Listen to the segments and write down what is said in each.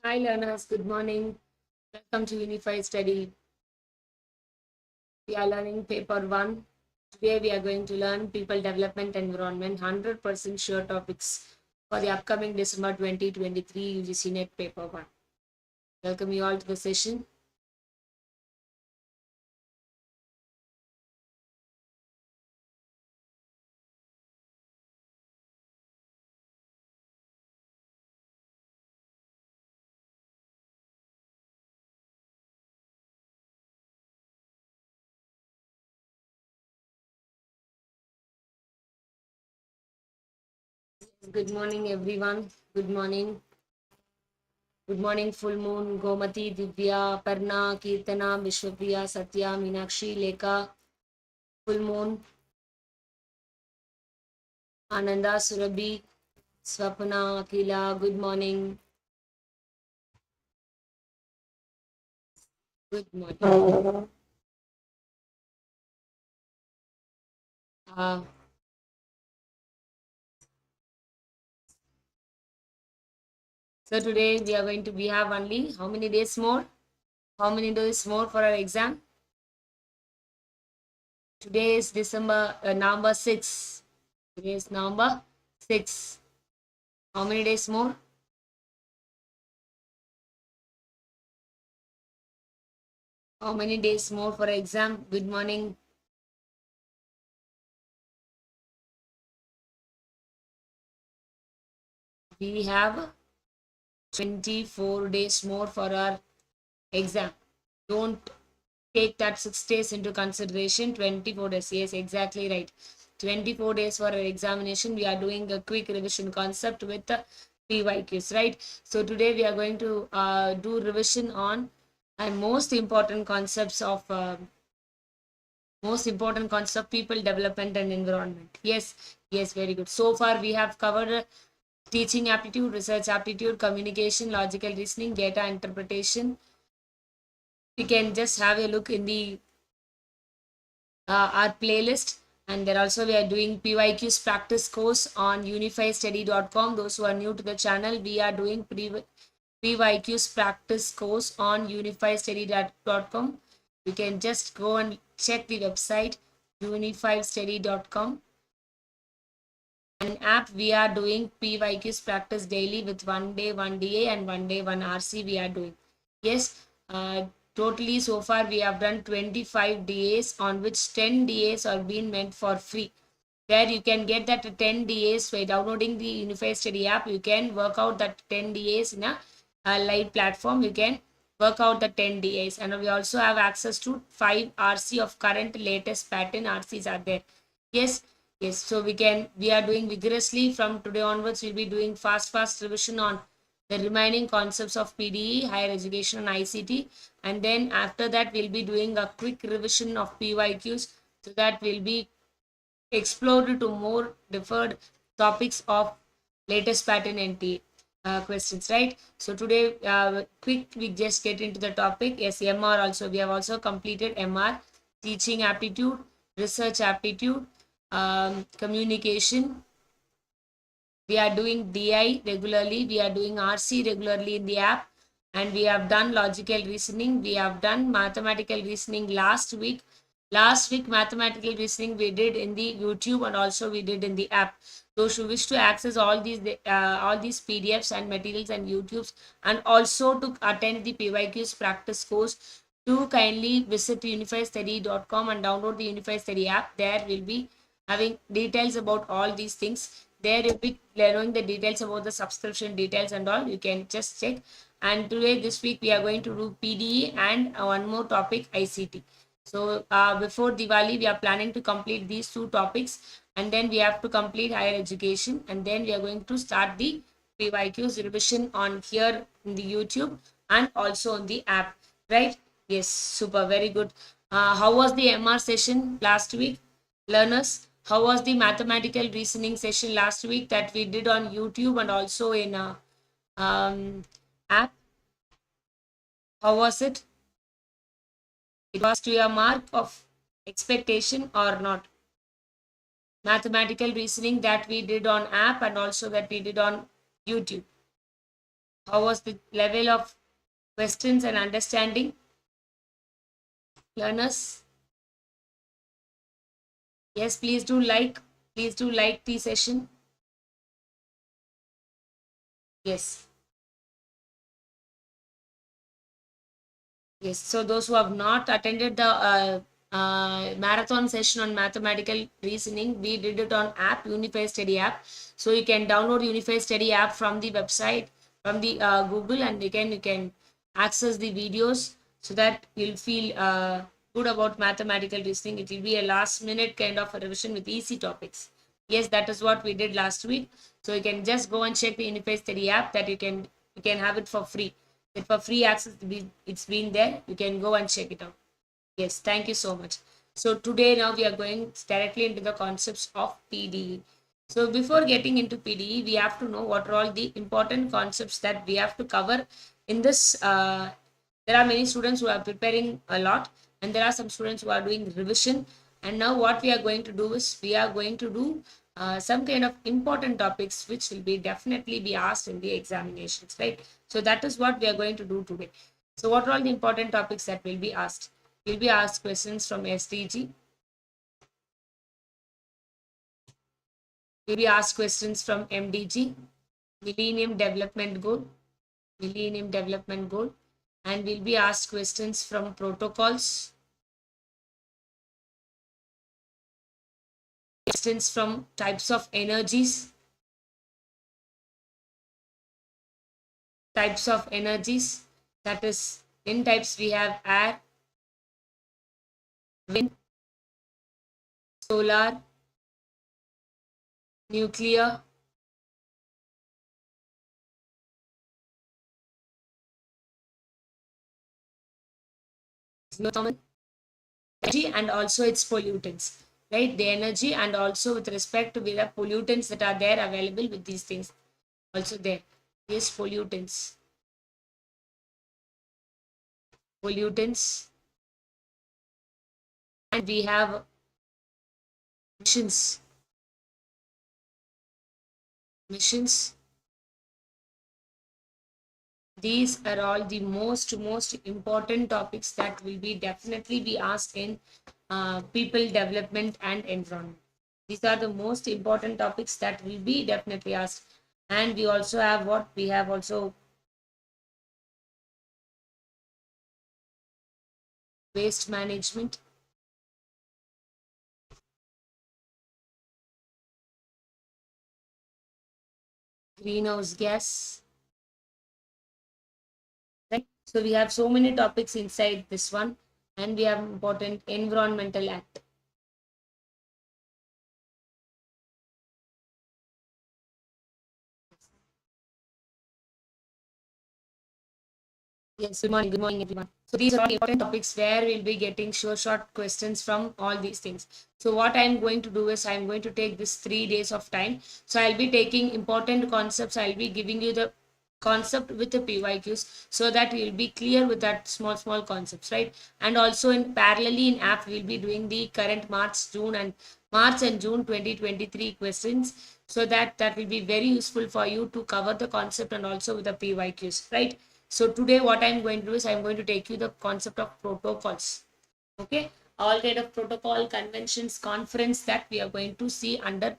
Hi learners, good morning. Welcome to Unified Study. We are learning paper 1. Today we are going to learn people development environment 100% sure topics for the upcoming December 2023 UGC NET paper 1. Welcome you all to the session. Good morning everyone. Good morning. Good morning full moon, Gomati, Divya, Parna, Kirtana, Vishwapriya, Satya, Meenakshi, Lekha, full moon, Ananda, Surabhi, Swapna, Akila, good morning. Good morning. Uh, so today we have only how many days more? How many days more for our exam? Today is November 6. Today is November 6. How many days more? How many days more for exam? Good morning. We have 24 days more for our exam. Don't take that 6 days into consideration. 24 days. Yes, exactly right. 24 days for our examination. We are doing a quick revision concept with the PYQs, right? So today we are going to do revision on and most important concept people development and environment. Yes, very good. So far we have covered teaching aptitude, research aptitude, communication, logical reasoning, data interpretation. You can just have a look in the our playlist, and then also we are doing PYQs practice course on unifystudy.com. Those who are new to the channel, we are doing PYQs practice course on unifystudy.com. You can just go and check the website unifystudy.com. An app we are doing PYQs practice daily with 1 day 1 DA and 1 day 1 RC we are doing. Yes, totally so far we have done 25 DAs on which 10 DAs are being meant for free. There you can get that 10 DAs by downloading the Unified Study app. You can work out that 10 DAs in a live platform. You can work out the 10 DAs, and we also have access to 5 RC of current latest pattern RCs are there. Yes, yes. So we are doing vigorously from today onwards. We'll be doing fast revision on the remaining concepts of PDE, higher education and ICT. And then after that, we'll be doing a quick revision of PYQs so that we'll be explored to more deferred topics of latest pattern NT questions, right? So today, quick, we just get into the topic. Yes, MR also, we have also completed MR, teaching aptitude, research aptitude, communication. We are doing DI regularly, we are doing RC regularly in the app, and we have done logical reasoning. We have done mathematical reasoning last week. Last week, mathematical reasoning we did in the YouTube, and also we did in the app. Those who wish to access all these PDFs and materials and YouTubes, and also to attend the PYQs practice course, do kindly visit unifystudy.com and download the Unified Study app. There will be having details about all these things. There you'll be learning the details about the subscription details and all. You can just check. And today, this week, we are going to do PDE and one more topic, ICT. So before Diwali, we are planning to complete these two topics, and then we have to complete higher education, and then we are going to start the PYQs revision on here in the YouTube and also on the app, right? Yes, super, very good. How was the MR session last week, learners? How was the mathematical reasoning session last week that we did on YouTube and also in app? How was it? It was to your mark of expectation or not? Mathematical reasoning that we did on app and also that we did on YouTube. How was the level of questions and understanding, learners? Yes, please do like the session. Yes. Yes, so those who have not attended the marathon session on mathematical reasoning, we did it on app, Unified Study app. So you can download Unified Study app from the website, from the Google, and you can access the videos so that you'll feel good about mathematical reasoning. It will be a last minute kind of a revision with easy topics. Yes, that is what we did last week. So you can just go and check the Unified Study app that you can have it for free. For free access, it's been there. You can go and check it out. Yes, thank you so much. So today now we are going directly into the concepts of PDE. So before getting into PDE, we have to know what are all the important concepts that we have to cover in this. There are many students who are preparing a lot, and there are some students who are doing revision. And now what we are going to do is we are going to do some kind of important topics which will be definitely be asked in the examinations, right? So that is what we are going to do today. So what are all the important topics that will be asked? Will be asked questions from SDG. Will be asked questions from MDG, Millennium Development Goal, Millennium Development Goal, and will be asked questions from protocols, questions from types of energies. That is, in types we have air, wind, solar, nuclear, geothermal energy, and also its pollutants, right? The energy, and also with respect to the pollutants that are there available with these things also there. Yes, pollutants, and we have missions, missions. These are all the most important topics that will be definitely be asked in people development and environment. These are the most important topics that will be definitely asked. And we also have what we have also waste management, greenhouse gas, right? So we have so many topics inside this one, and we have important environmental act. Yes, good morning, everyone. So these are all important topics where we'll be getting short questions from all these things. So what I'm going to do is I'm going to take this 3 days of time. So I'll be taking important concepts. I'll be giving you the concept with the PYQs so that you'll be clear with that small concepts, right? And also in parallelly in app we'll be doing the current March and June 2023 questions, so that will be very useful for you to cover the concept and also with the PYQs, right? So today what I'm going to do is I'm going to take you the concept of protocols. Okay, all kind of protocol, conventions, conference that we are going to see under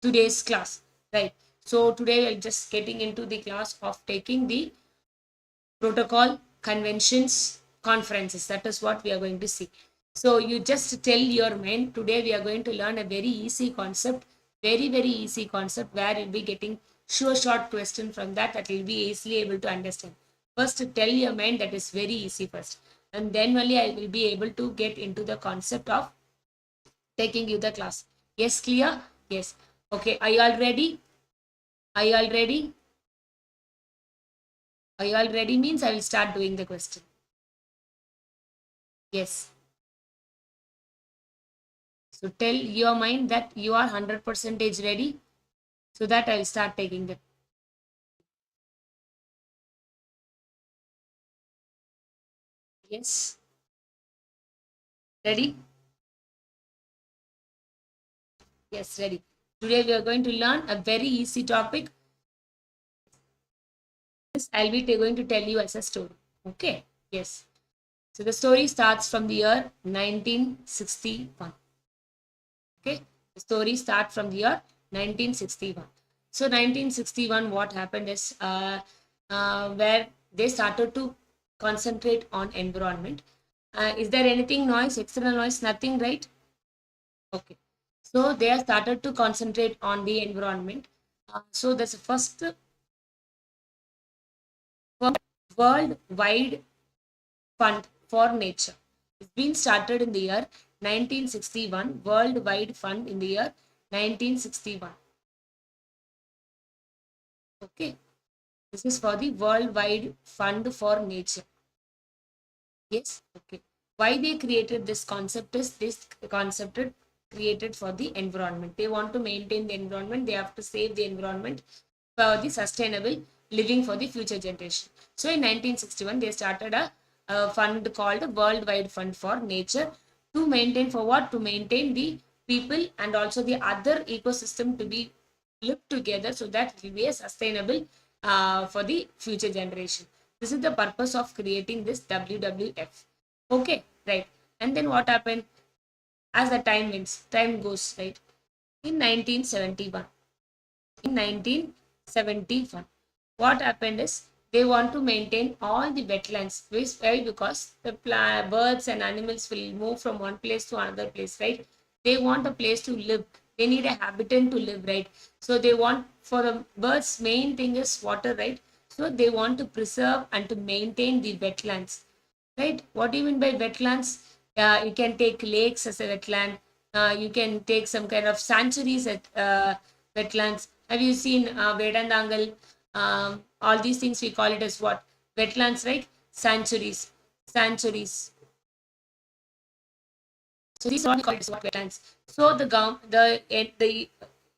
today's class, right? So today we're just getting into the class of taking the protocol, conventions, conferences. That is what we are going to see. So you just tell your mind, today we are going to learn a very easy concept, very easy concept where you'll be getting short question from that you'll be easily able to understand. First tell your mind that is very easy first, and then only I will be able to get into the concept of taking you the class. Yes, clear? Yes. Okay, are you all ready? Are you all ready? Are you all ready means I will start doing the question. Yes. So tell your mind that you are 100% ready so that I will start taking the. Yes. Ready? Yes, ready. Today we are going to learn a very easy topic. this I'll be going to tell you as a story. Okay. Yes. So the story starts from the year 1961. Okay. The story starts from the year 1961. So 1961, what happened is where they started to concentrate on environment. Is there anything noise, external noise? Nothing, right? Okay. So they have started to concentrate on the environment. So that's the first worldwide fund for nature. It's been started in the year 1961. Worldwide fund in the year 1961. Okay. This is for the worldwide fund for nature. Yes. Okay. Why they created this concept is this concept is created for the environment. They want to maintain the environment. They have to save the environment for the sustainable living for the future generation. So in 1961, they started a fund called Worldwide Fund for Nature to maintain for what? To maintain the people and also the other ecosystem to be lived together so that it will be a sustainable for the future generation. This is the purpose of creating this WWF. Okay, right. And then what happened? As the time goes, right? In 1971, in 1971, what happened is they want to maintain all the wetlands. Why? Because the birds and animals will move from one place to another place, right? They want a place to live. They need a habitat to live, right? So they want, for the birds, main thing is water, right? So they want to preserve and to maintain the wetlands, right? What do you mean by wetlands? You can take lakes as a wetland. You can take some kind of sanctuaries at wetlands. Have you seen Vedandangal? All these things we call it as what? Wetlands, right? Sanctuaries. Sanctuaries. So these are what we call it as what? Wetlands. So the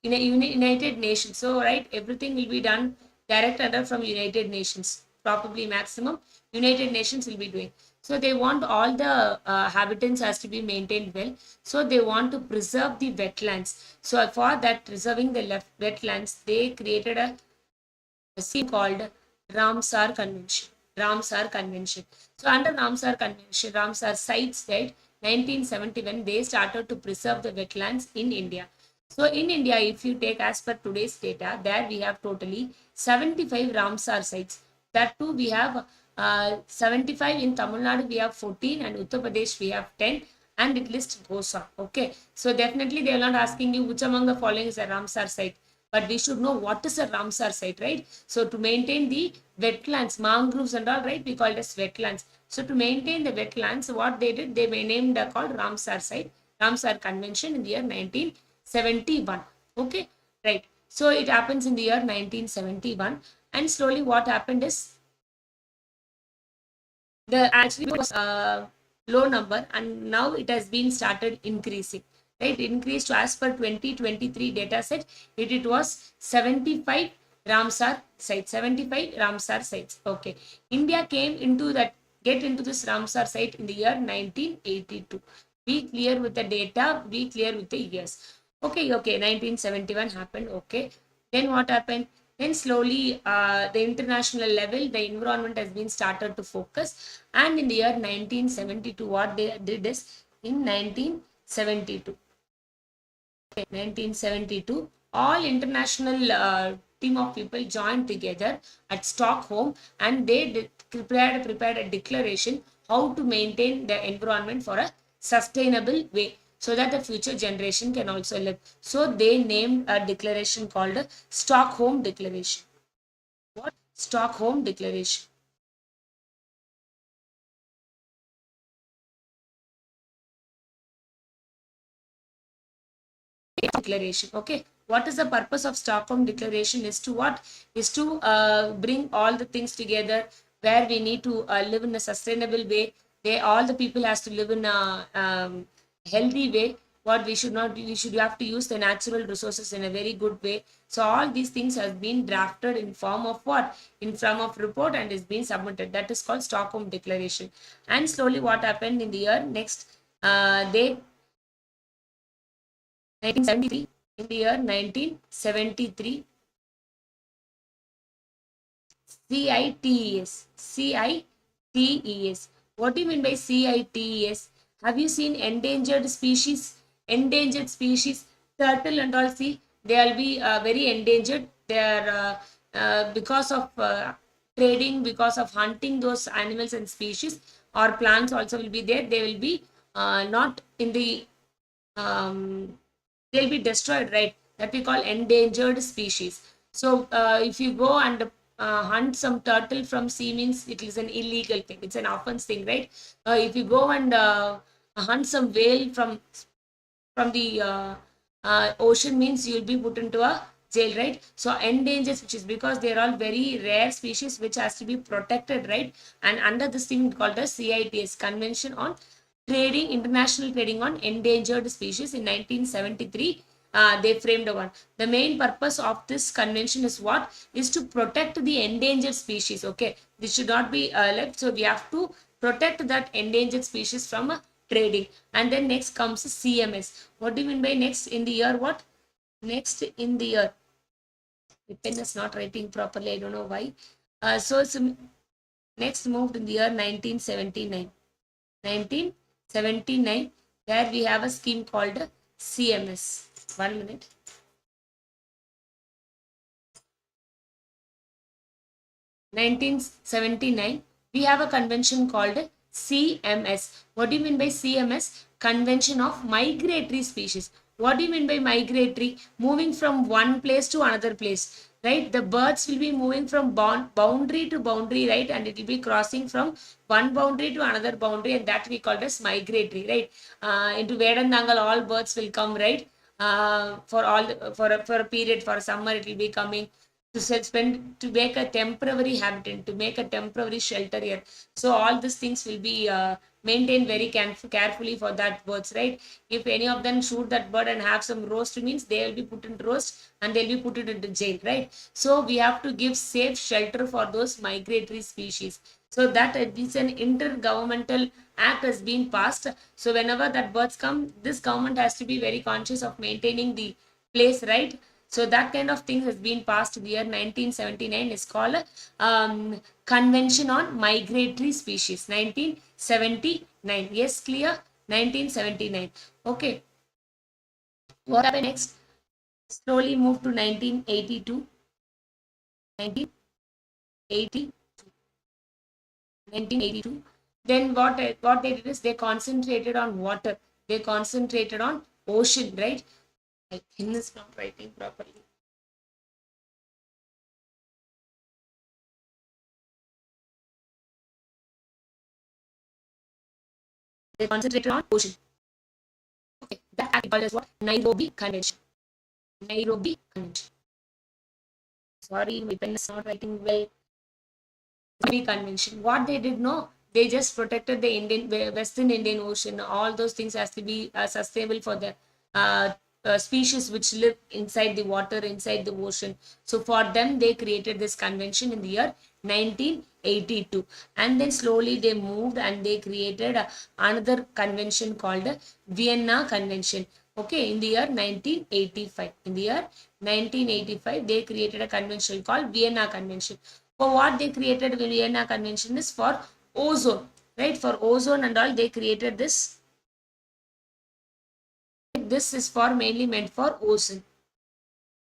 United Nations. So right, everything will be done direct under from United Nations. Probably maximum United Nations will be doing. So they want all the habitants has to be maintained well. So they want to preserve the wetlands. So for that preserving the wetlands, they created a scheme called Ramsar Convention. Ramsar Convention. So under Ramsar Convention, Ramsar sites, right, 1971, they started to preserve the wetlands in India. So in India, if you take as per today's data, there we have totally 75 Ramsar sites. That too, we have 75 in Tamil Nadu, we have 14, and Uttar Pradesh, we have 10, and it list goes on. Okay. So definitely they are not asking you which among the following is a Ramsar site, but we should know what is a Ramsar site, right? So to maintain the wetlands, mangroves and all, right, we call it as wetlands. So to maintain the wetlands, what they did, they named called Ramsar site, Ramsar Convention in the year 1971. Okay, right. So it happens in the year 1971, and slowly what happened is the actually was a low number, and now it has been started increasing, right? Increased to, as per 2023 data set, it was 75 Ramsar sites. 75 Ramsar sites. Okay. India came into that, get into this Ramsar site in the year 1982. Be clear with the data, be clear with the years. Okay, okay, 1971 happened. Okay. Then what happened? Then slowly, the international level, the environment has been started to focus. And in the year 1972, what they did is, in 1972, 1972, all international team of people joined together at Stockholm, and they prepared a declaration how to maintain the environment for a sustainable way so that the future generation can also live. So they named a declaration called Stockholm Declaration. What? Stockholm Declaration. Declaration. Okay. What is the purpose of Stockholm Declaration? Is to what? Is to bring all the things together where we need to live in a sustainable way. They, all the people has to live in a healthy way. What we should not, we should have to use the natural resources in a very good way. So all these things has been drafted in form of what? In form of report, and is being submitted. That is called Stockholm Declaration. And slowly what happened in the year next, they 1973, in the year 1973, CITES. CITES. What do you mean by CITES? Have you seen endangered species? Endangered species, turtle and all. See, they will be very endangered. They are because of trading, because of hunting those animals and species, or plants also will be there. They will be not in the they'll be destroyed, right? That we call endangered species. So if you go and hunt some turtle from sea, means it is an illegal thing, it's an offense thing, right? If you go and hunt some whale from the ocean, means you'll be put into a jail, right? So endangered species, because they're all very rare species which has to be protected, right? And under this thing called the CITES, Convention on Trading, International Trading on Endangered Species, in 1973. They framed one. The main purpose of this convention is what? Is to protect the endangered species. Okay, this should not be left. So we have to protect that endangered species from trading. And then next comes CMS. What do you mean by next in the year? What? Next in the year. The pen is not writing properly. I don't know why. So next moved in the year 1979. 1979, where we have a scheme called CMS. 1 minute. 1979, we have a convention called CMS. What do you mean by CMS? Convention of Migratory Species. What do you mean by migratory? Moving from one place to another place, right? The birds will be moving from boundary to boundary, right? And it will be crossing from one boundary to another boundary, and that we call as migratory, right? Into Vedandangal, all birds will come, right? For a period, for summer it will be coming to spend, to make a temporary habitat, to make a temporary shelter here. So all these things will be maintained very carefully for that birds, right? If any of them shoot that bird and have some roast, means they will be put in roast and they'll be put it into jail, right? So we have to give safe shelter for those migratory species. So that is an intergovernmental act has been passed. So whenever that birds come, this government has to be very conscious of maintaining the place, right? So that kind of thing has been passed in the year 1979. Is called Convention on Migratory Species. 1979. Yes, clear? 1979. Okay. What happened next? Slowly move to 1982. 1980. 1982. Then what they did is they concentrated on water. They concentrated on ocean, right? My pen is not writing properly. They concentrated on ocean. Okay, that act called as what? Nairobi Convention. Nairobi Convention. Sorry, my pen is not writing well. Nairobi Convention. What they did, no, they just protected the Western Indian Ocean. All those things has to be sustainable for the uh, species which live inside the water, inside the ocean. So for them, they created this convention in the year 1982, and then slowly they moved and they created another convention called Vienna Convention. Okay, in the year 1985. In the year 1985, they created a convention called Vienna Convention. For what they created Vienna Convention is for ozone, right? For ozone and all, they created this. This is for mainly meant for ozone.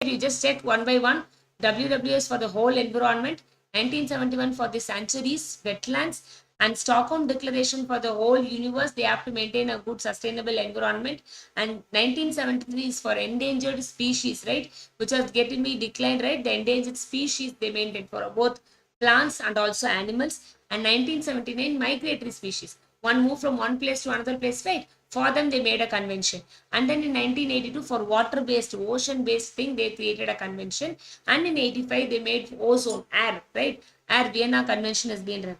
You just check one by one. WWS for the whole environment, 1971 for the sanctuaries, wetlands, and Stockholm Declaration for the whole universe. They have to maintain a good sustainable environment. And 1973 is for endangered species, right? Which was getting be declined, right? The endangered species they maintain for both plants and also animals. And 1979 migratory species. One move from one place to another place, right? For them, they made a convention. And then in 1982, for water-based, ocean-based thing, they created a convention. And in 85, they made ozone, air, right? Air Vienna Convention has been run.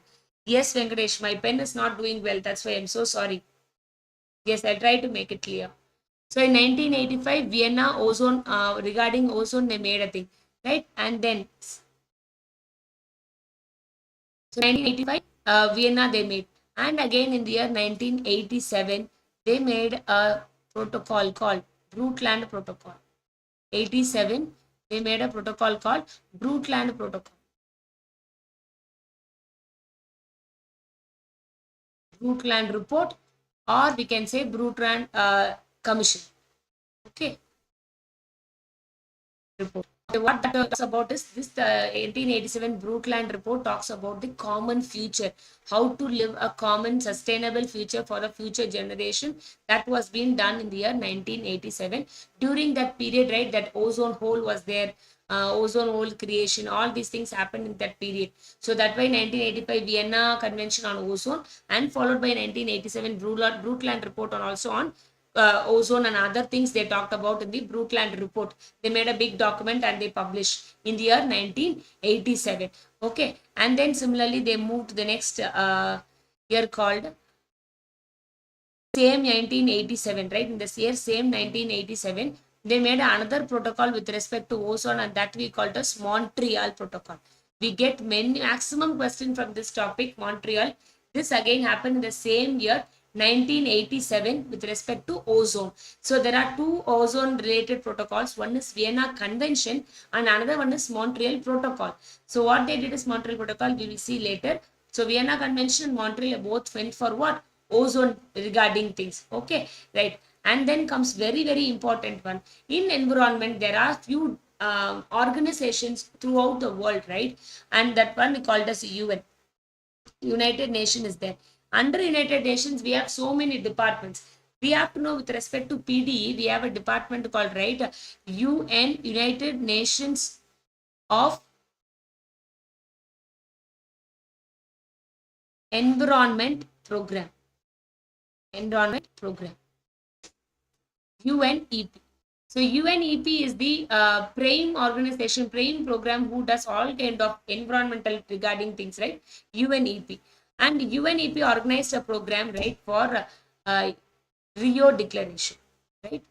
Yes, Venkatesh, my pen is not doing well. That's why I'm so sorry. Yes, I'll try to make it clear. So in 1985, Vienna ozone, regarding ozone, they made a thing, right? And then, so 1985, Vienna they made. And again in the year 1987, they made a protocol called Brundtland Protocol. 87, they made a protocol called Brundtland Protocol. Brundtland report, or we can say Brundtland commission. Okay. Report. Okay, what that talks about is this: the 1887 Brundtland report talks about the common future, how to live a common sustainable future for the future generation. That was being done in the year 1987. During that period, right, that ozone hole was there, ozone hole creation, all these things happened in that period. So that way 1985 Vienna Convention on Ozone, and followed by 1987 Brundtland report on also on ozone and other things they talked about in the Brundtland report. They made a big document and they published in the year 1987. Okay, and then similarly they moved to the next year called same 1987, right? In this year, same 1987, they made another protocol with respect to ozone, and that we called as Montreal Protocol. We get many maximum question from this topic, Montreal. This again happened in the same year, 1987, with respect to ozone. So there are two ozone related protocols. One is Vienna Convention and another one is Montreal Protocol. So what they did is Montreal Protocol, we will see later. So Vienna Convention and Montreal both went for what? Ozone regarding things. Okay, right. And then comes very important one. In environment, there are few organizations throughout the world, right? And that one we called as UN. United Nations is there. Under United Nations, we have so many departments. We have to know with respect to PDE, we have a department called, right, UN, United Nations of Environment Program. Environment Program. UNEP. So UNEP is the prime organization, prime program who does all kind of environmental regarding things, right? UNEP. And UNEP organized a program, right, for Rio Declaration, right?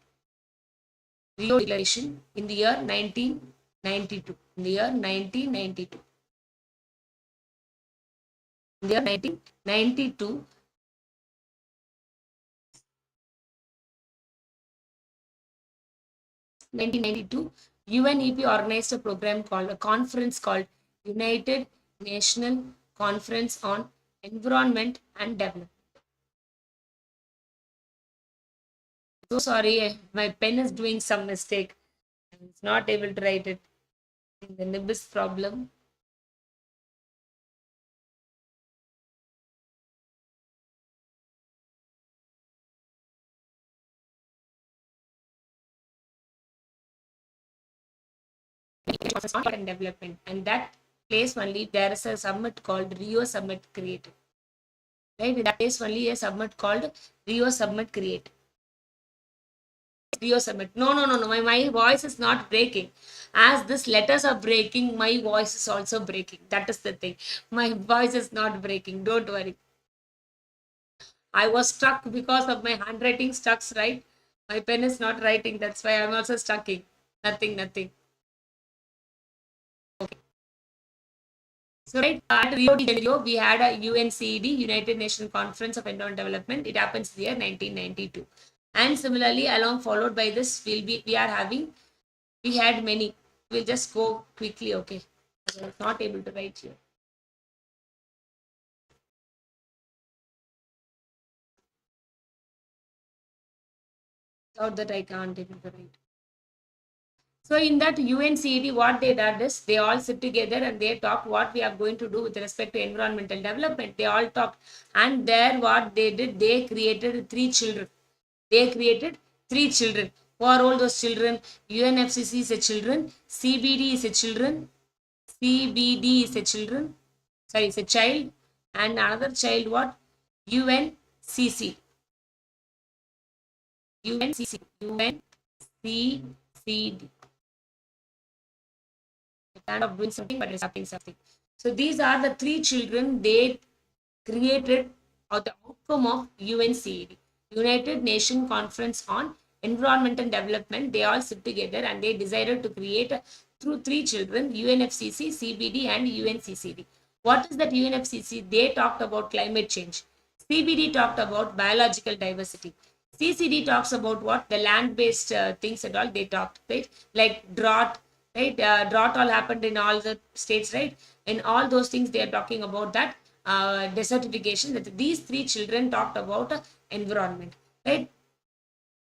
Rio Declaration in the year 1992. In the year 1992. In the year 1992. 1992, UNEP organized a program called a conference called United National Conference on Environment and Development. So sorry, my pen is doing some mistake. I'm not able to write it. The nib is problem. And development, and that place only there is a summit called Rio Summit created. Right, that is only a summit called Rio Summit created. Rio Summit. No. My voice is not breaking. As these letters are breaking, my voice is also breaking. That is the thing. My voice is not breaking. Don't worry. I was stuck because of my handwriting stucks, right? My pen is not writing. That's why I'm also stucking. Nothing. Okay. So, right, at Rio de Janeiro, we had a UNCED, United Nations Conference of Environment Development. It happens in the year 1992. And similarly, along followed by this, we had many. We'll just go quickly, okay? I was not able to write here. Without that, I can't able to write. So in that UNCED, what they did is they all sit together and they talk what we are going to do with respect to environmental development. They all talked, and there what they did, they created 3 children. They created 3 children. Who are all those children? UNFCC is a children, CBD is a children, CBD is a children, sorry, it's a child, and another child what? UNCC. UNCC. UNCCD. Kind of doing something, but it's happening something. So these are the 3 children they created, or the outcome of UNCED, United Nations Conference on Environment and Development. They all sit together and they decided to create through 3 children, UNFCC, CBD and UNCCD. What is that UNFCC? They talked about climate change. CBD talked about biological diversity. CCD talks about what? The land-based things and all they talked, right? Like drought, right? Drought all happened in all the states, right? In all those things they are talking about that. desertification. That these three children talked about environment, right?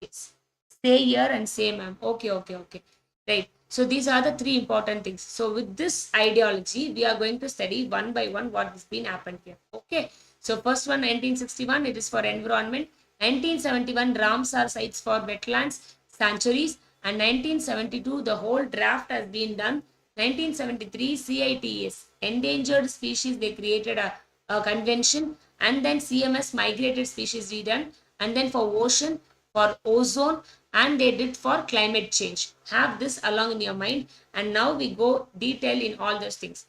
Yes. Stay here and say, ma'am. Okay, okay, okay. Right. So these are the three important things. So with this ideology, we are going to study one by one what has been happened here. Okay. So first one, 1961, it is for environment. 1971, Ramsar sites for wetlands, sanctuaries. And 1972, the whole draft has been done. 1973, CITES, endangered species, they created a convention. And then CMS, migrated species, redone. And then for ocean, for ozone, and they did for climate change. Have this along in your mind, and now we go detail in all those things,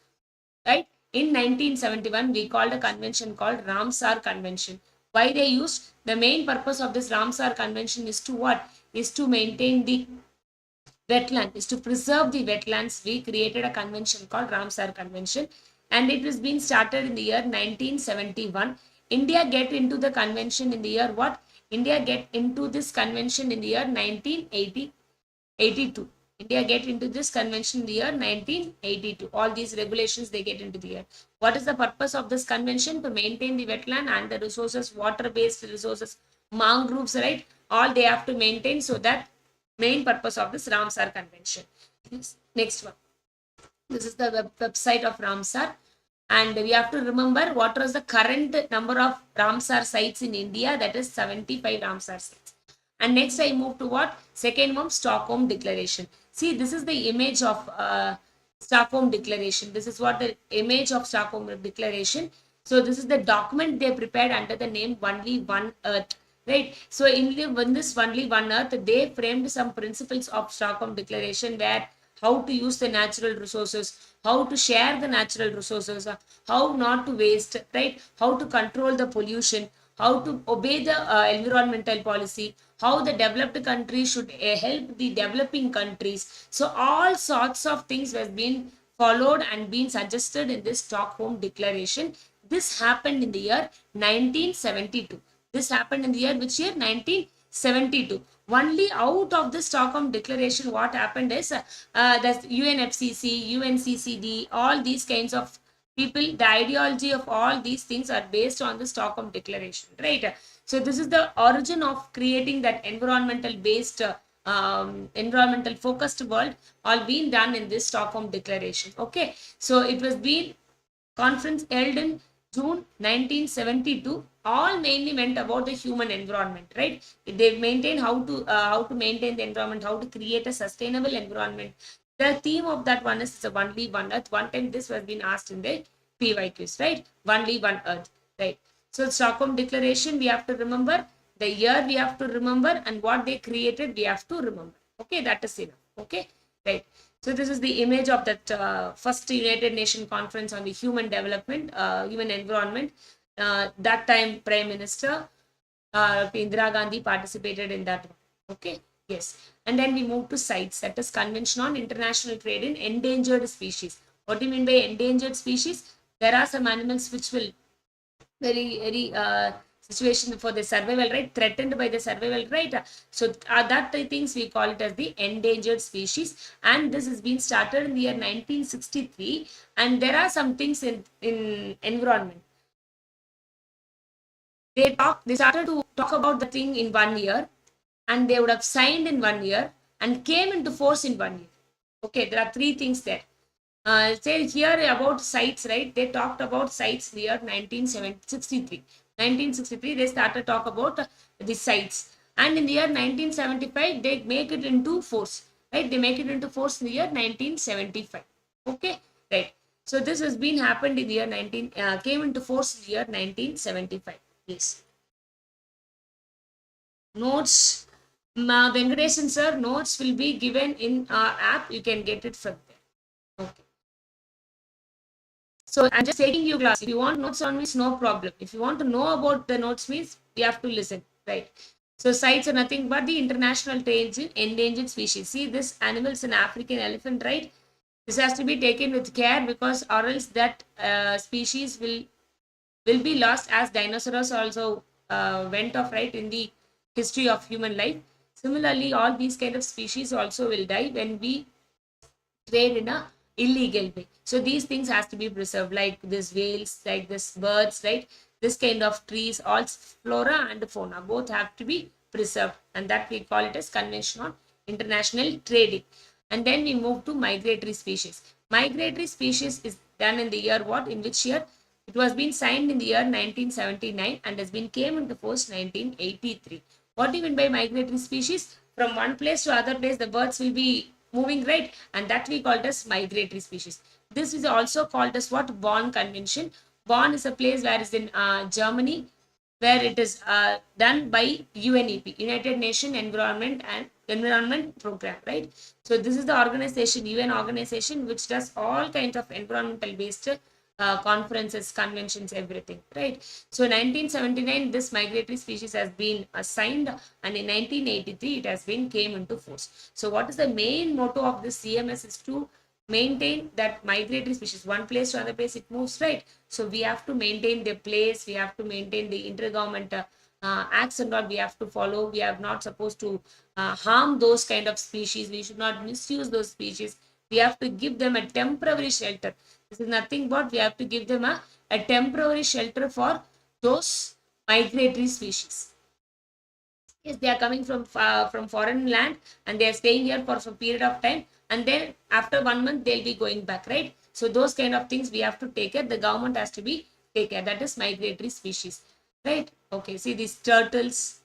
right? In 1971, we called a convention called Ramsar Convention. Why they used? The main purpose of this Ramsar Convention is to what? Is to maintain the wetland, is to preserve the wetlands. We created a convention called Ramsar Convention, and it was being started in the year 1971. India get into the convention in the year what? India get into this convention in the year 1982. India get into this convention in the year 1982. All these regulations they get into the year. What is the purpose of this convention? To maintain the wetland and the resources, water-based resources, mangroves, right? All they have to maintain, so that main purpose of this Ramsar Convention. Next one. This is the website of Ramsar. And we have to remember what was the current number of Ramsar sites in India. That is 75 Ramsar sites. And next I move to what? Second one, Stockholm Declaration. See, this is the image of Stockholm Declaration. This is what the image of Stockholm Declaration. So this is the document they prepared under the name Only One Earth. Right. So in this Only One Earth, they framed some principles of Stockholm Declaration, where how to use the natural resources, how to share the natural resources, how not to waste, right? How to control the pollution, how to obey the environmental policy, how the developed countries should help the developing countries. So all sorts of things has been followed and been suggested in this Stockholm Declaration. This happened in the year 1972. This happened in the year which year? 1972. Only out of the Stockholm Declaration, what happened is the UNFCCC, UNCCD, all these kinds of people, the ideology of all these things are based on the Stockholm Declaration, right? So this is the origin of creating that environmental based, environmental focused world, all being done in this Stockholm Declaration. Okay, so it was being conference held in June 1972. All mainly meant about the human environment, right? They maintain how to maintain the environment, how to create a sustainable environment. The theme of that one is Only One Earth. One time this was been asked in the PYQs, right? Only One Earth, right? So Stockholm Declaration, we have to remember the year, we have to remember, and what they created, we have to remember. Okay, that is enough. Okay, right. So this is the image of that first United Nations Conference on the Human Development, Human Environment. That time Prime Minister Indira Gandhi participated in that one. Okay, yes. And then we move to CITES, that is Convention on International Trade in Endangered Species. What do you mean by endangered species? There are some animals which will very situation for the survival, right? Threatened by the survival, right? So that things we call it as the endangered species, and this has been started in the year 1963. And there are some things in environment. They started to talk about the thing in 1 year, and they would have signed in 1 year and came into force in 1 year. Okay, there are three things there. Say here about sites, right? They talked about sites in the year 1963. 1963, they started to talk about the sites. And in the year 1975, they make it into force, right? They make it into force in the year 1975. Okay, right. So this has been happened in the year came into force in the year 1975. Yes. Notes, Venkatesan sir, notes will be given in our app. You can get it from there. Okay. So I'm just taking you class. If you want notes on me, no problem. If you want to know about the notes means, you have to listen, right? So sites are nothing but the international trade in endangered species. See, this animal is an African elephant, right? This has to be taken with care, because or else that species will be lost, as dinosaurs also went off, right, in the history of human life. Similarly, all these kind of species also will die when we trade in a illegal way. So these things has to be preserved, like this whales, like this birds, right? This kind of trees, all flora and fauna, both have to be preserved, and that we call it as Convention on International Trading. And then we move to migratory species. Migratory species is done in the year what? In which year? It was been signed in the year 1979 and has been came into force 1983. What do you mean by migratory species? From one place to other place, the birds will be moving, right? And that we called as migratory species. This is also called as what? Bonn Convention. Bonn is a place where is in Germany, where it is done by UNEP, United Nations Environment Program, right? So this is the organization, UN organization, which does all kinds of environmental based conferences, conventions, everything, right? So 1979, this migratory species has been assigned, and in 1983, it has been came into force. So what is the main motto of this CMS is to maintain that migratory species, one place to another place it moves, right? So we have to maintain the place, we have to maintain the intergovernmental acts and all we have to follow. We are not supposed to harm those kind of species. We should not misuse those species. We have to give them a temporary shelter. This is nothing but we have to give them a temporary shelter for those migratory species. Yes, they are coming from foreign land and they are staying here for some period of time, and then after 1 month they'll be going back, right? So those kind of things we have to take care. The government has to be take care. That is migratory species, right? Okay, see these turtles,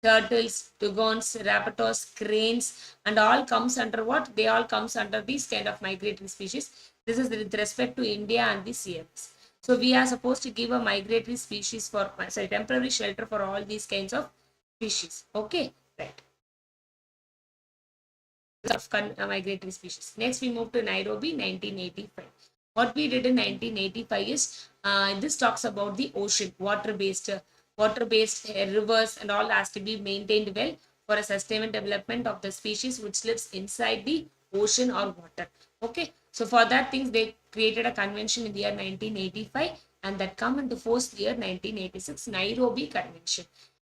dugongs, raptors, cranes, and all comes under what? They all comes under these kind of migratory species. This is with respect to India and the CMS. So we are supposed to give a migratory species for, sorry, temporary shelter for all these kinds of species. Okay, right. Of migratory species. Next, we move to Nairobi, 1985. What we did in 1985 is this talks about the ocean, water-based rivers and all has to be maintained well for a sustainable development of the species which lives inside the ocean or water. Okay, so for that things they created a convention in the year 1985, and that come into force the year 1986, Nairobi Convention.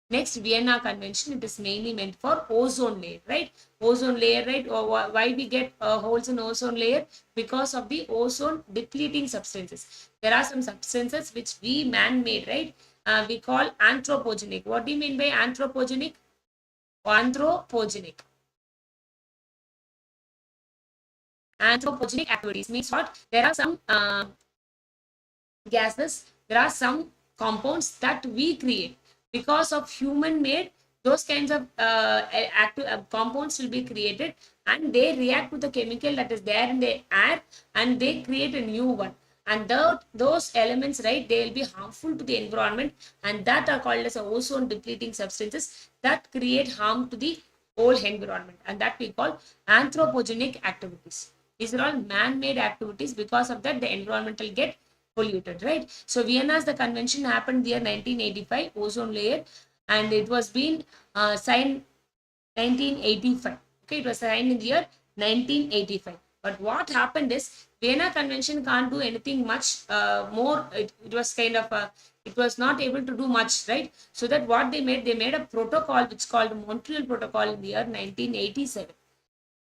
Next, Vienna Convention, it is mainly meant for ozone layer, right? Ozone layer, right? Or why we get holes in ozone layer? Because of the ozone depleting substances. There are some substances which we man-made, right? We call anthropogenic. What do you mean by anthropogenic? Anthropogenic. Anthropogenic activities means what? There are some gases, there are some compounds that we create because of human made. Those kinds of compounds will be created, and they react with the chemical that is there in the air, and they create a new one, and those elements, right, they will be harmful to the environment, and that are called as ozone depleting substances that create harm to the whole environment, and that we call anthropogenic activities. These are all man-made activities. Because of that the environment will get polluted, right? So Vienna's the convention happened the year 1985, ozone layer, and it was been signed 1985. Okay, it was signed in the year 1985. But what happened is Vienna Convention can't do anything much more. It was kind of it was not able to do much, right? So that what they made a protocol which called Montreal Protocol in the year 1987.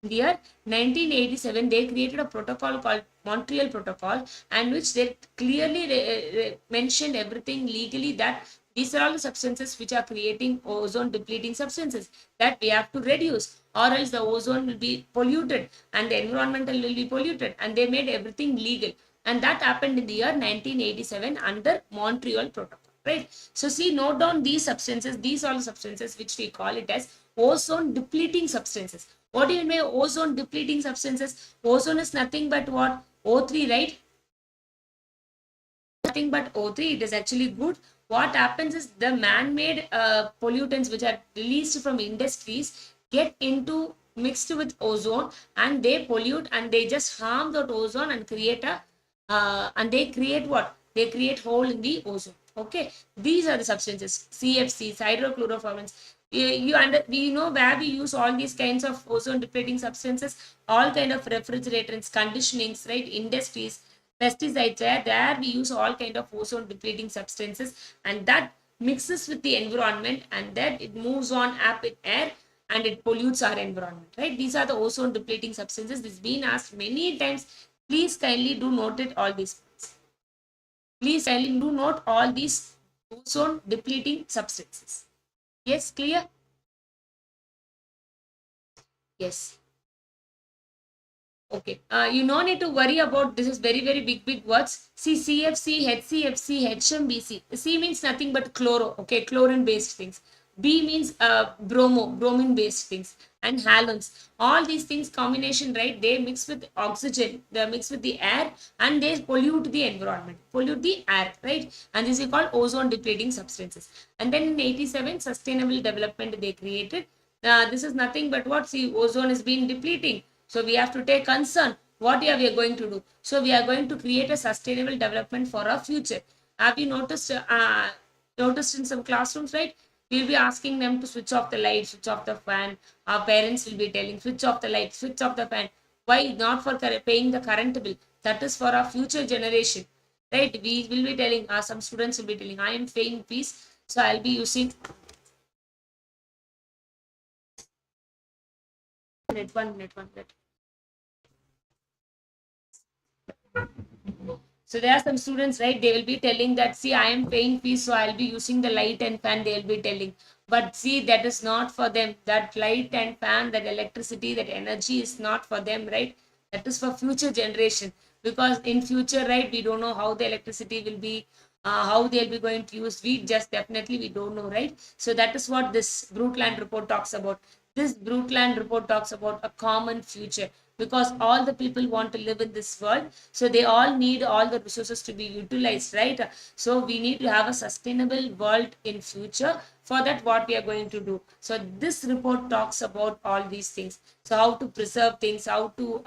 In the year 1987, they created a protocol called Montreal Protocol, and which they clearly mentioned everything legally that these are all the substances which are creating ozone depleting substances that we have to reduce, or else the ozone will be polluted and the environmental will be polluted, and they made everything legal, and that happened in the year 1987 under Montreal Protocol, right? So see, note down these substances. These are the substances which we call it as ozone depleting substances. What do you mean by ozone depleting substances? Ozone is nothing but what? O3, right? Nothing but O3. It is actually good. What happens is the man-made pollutants which are released from industries get into mixed with ozone, and they pollute and they just harm that ozone and create a and they create what? They create hole in the ozone. Okay, these are the substances: CFCs, hydrochlorofluorins. We know where we use all these kinds of ozone depleting substances, all kind of refrigerants, conditionings, right? Industries, pesticides, there we use all kind of ozone depleting substances, and that mixes with the environment, and then it moves on up in air and it pollutes our environment, right? These are the ozone depleting substances. This has been asked many times. Please kindly do note it all these points. Please kindly do note all these ozone depleting substances. Yes, clear? Yes. Okay. You no need to worry about this is very big words. See CFC, HCFC, HMBC. C means nothing but chloro. Okay, chlorine based things. B means bromine based things, and halogens. All these things combination, right? They mix with oxygen, they mix with the air, and they pollute the environment, pollute the air, right? And this is called ozone depleting substances. And then in 87, sustainable development they created. This is nothing but what? See, ozone is being depleting, so we have to take concern. What are we going to do? So we are going to create a sustainable development for our future. Have you noticed in some classrooms, right? We'll be asking them to switch off the light, switch off the fan. Our parents will be telling, switch off the light, switch off the fan. Why? Not for paying the current bill. That is for our future generation, right? We will be telling, some students will be telling, I am paying fees, so I'll be using one minute. So there are some students, right? They will be telling that, see, I am paying fees, so I'll be using the light and fan. They'll be telling, but see, that is not for them. That light and fan, that electricity, that energy is not for them, right? That is for future generation. Because in future, right, we don't know how the electricity will be, how they'll be going to use. We just definitely we don't know, right? So that is what this Brundtland report talks about. This Brundtland report talks about a common future, because all the people want to live in this world, so they all need all the resources to be utilized, right? So we need to have a sustainable world in future. For that, what we are going to do? So this report talks about all these things. So how to preserve things, how to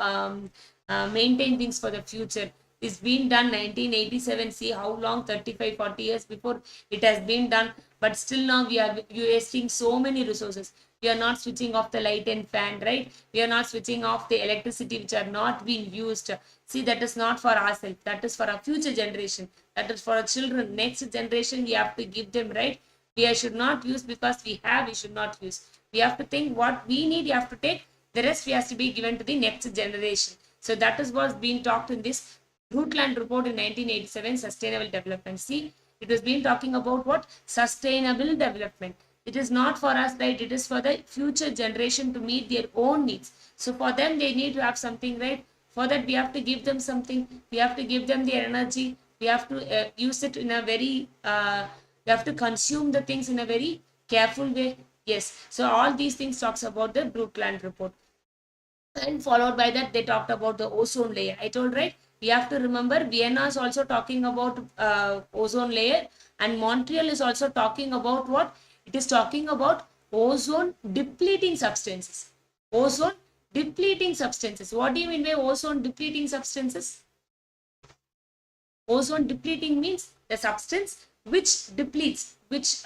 maintain things for the future. It's been done 1987. See how long, 35-40 years before it has been done, but still now we are wasting so many resources. We are not switching off the light and fan, right? We are not switching off the electricity which are not being used. See, that is not for ourselves, that is for our future generation, that is for our children, next generation. We have to give them, right? We should not use because we should not use. We have to think what we need, you have to take. The rest we has to be given to the next generation. So that is what's being talked in this Brundtland report in 1987, sustainable development. See, it was been talking about what? Sustainable development. It is not for us, right? It is for the future generation to meet their own needs. So for them, they need to have something, right? For that, we have to give them something. We have to give them their energy. We have to use it in a very, we have to consume the things in a very careful way. Yes. So all these things talks about the Brundtland report. And followed by that, they talked about the ozone layer. I told, right? We have to remember Vienna is also talking about ozone layer, and Montreal is also talking about what? It is talking about ozone depleting substances. Ozone depleting substances. What do you mean by ozone depleting substances? Ozone depleting means the substance which depletes, which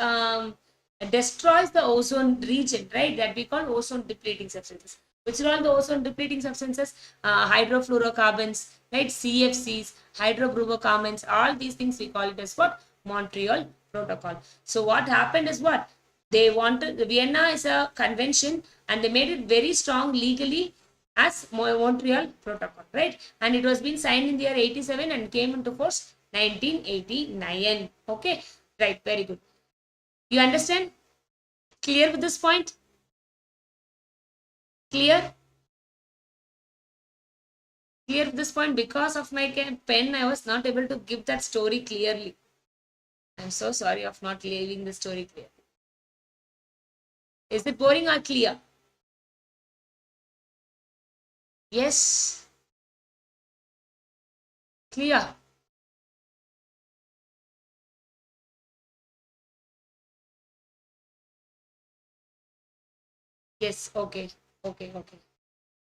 destroys the ozone region, right? That we call ozone depleting substances. Which are all the ozone depleting substances? Hydrofluorocarbons, right? CFCs, hydrofluorocarbons, all these things we call it as what? Montreal Protocol. So what happened is what? They wanted, Vienna is a convention, and they made it very strong legally as Montreal Protocol, right? And it was being signed in the year 87 and came into force 1989. Okay, right, very good. You understand? Clear with this point? Clear? Clear with this point? Because of my pen, I was not able to give that story clearly. I'm so sorry of not leaving the story clear. Is it boring or clear? Yes. Clear. Yes. Okay. Okay.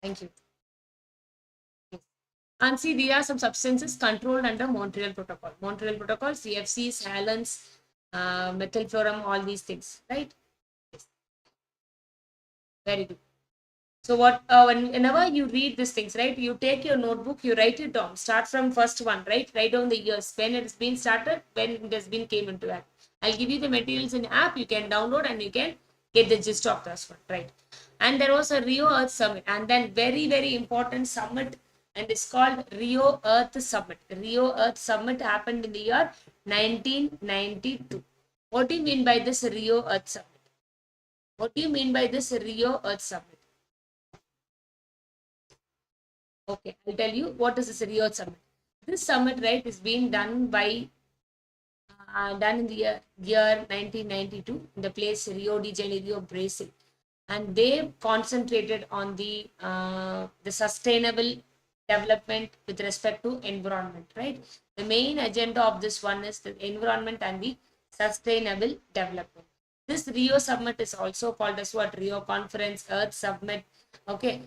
Thank you. Yes. And see, there are some substances controlled under Montreal Protocol. Montreal Protocol, CFCs, halogens, methylfluorum, all these things, right? Yes. Very good. So what, whenever you read these things, right, you take your notebook, you write it down. Start from first one, right? Write down the years, when it has been started, when it has been came into act. I'll give you the materials in app, you can download and you can get the gist of this one, right? And there was a Rio Earth Summit, and then very important summit and it's called Rio Earth Summit. Rio Earth Summit happened in the year 1992. What do you mean by this Rio Earth Summit? What do you mean by this Rio Earth Summit? Okay, I'll tell you what is this Rio Earth Summit. This summit, right, is being done by done in the year 1992 in the place Rio de Janeiro, Brazil, and they concentrated on the sustainable development with respect to environment, right? The main agenda of this one is the environment and the sustainable development. This Rio Summit is also called as what? Rio Conference, Earth Summit. Okay.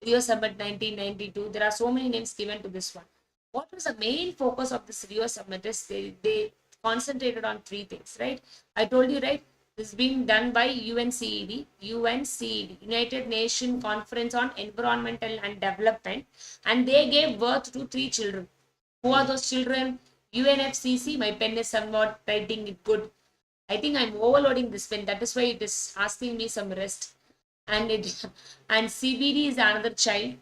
Rio Summit 1992. There are so many names given to this one. What was the main focus of this Rio Summit is they concentrated on three things, right? I told you, right? This is being done by UNCED, United Nations Conference on Environmental and Development, and they gave birth to three children. Who are those children? UNFCCC. My pen is somewhat writing it good. I think I'm overloading this pen. That is why it is asking me some rest. And CBD is another child,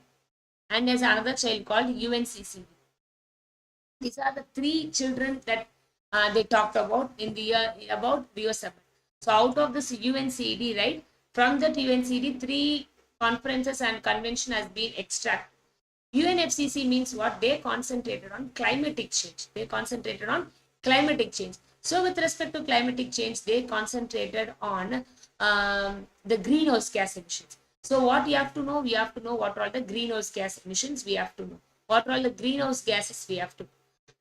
and there's another child called UNCCB. These are the three children that they talked about in the about Rio Summit. So out of this UNCED, right, from that UNCED, three conferences and convention has been extracted. UNFCCC means what? They concentrated on climatic change. They concentrated on climatic change. So with respect to climatic change, they concentrated on the greenhouse gas emissions. So what you have to know? We have to know what are the greenhouse gas emissions. We have to know what are the greenhouse gases. We have to know.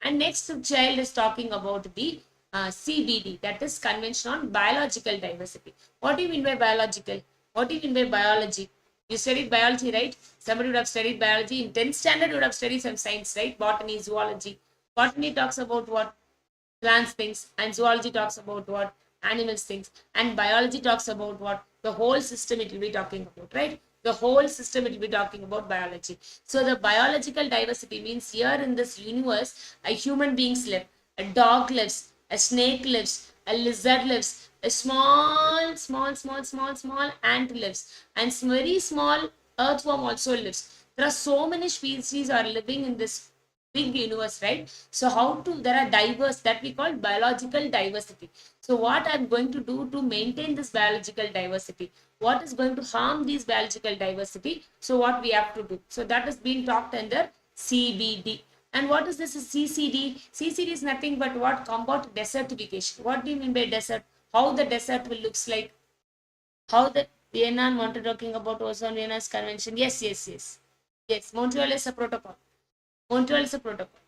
And next child is talking about the CBD, that is Convention on Biological Diversity. What do you mean by biological? What do you mean by biology? You studied biology, right? Somebody would have studied biology. In 10th standard, you would have studied some science, right? Botany, zoology. Botany talks about what? Plants things. And zoology talks about what? Animals things. And biology talks about what? The whole system it will be talking about, right? The whole system it will be talking about biology. So the biological diversity means here in this universe, a human beings live, a dog lives, a snake lives, a lizard lives, a small ant lives, and very small earthworm also lives. There are so many species are living in this big universe, right? So there are diverse, that we call biological diversity. So what I'm going to do to maintain this biological diversity? What is going to harm this biological diversity? So what we have to do? So that is being talked under CBD. And what is this CCD? CCD is nothing but what? Combat desertification. What do you mean by desert? How the desert will looks like? How the Vienna wanted talking about ozone Vienna's convention? Yes. Montreal is a protocol. Montreal is a protocol.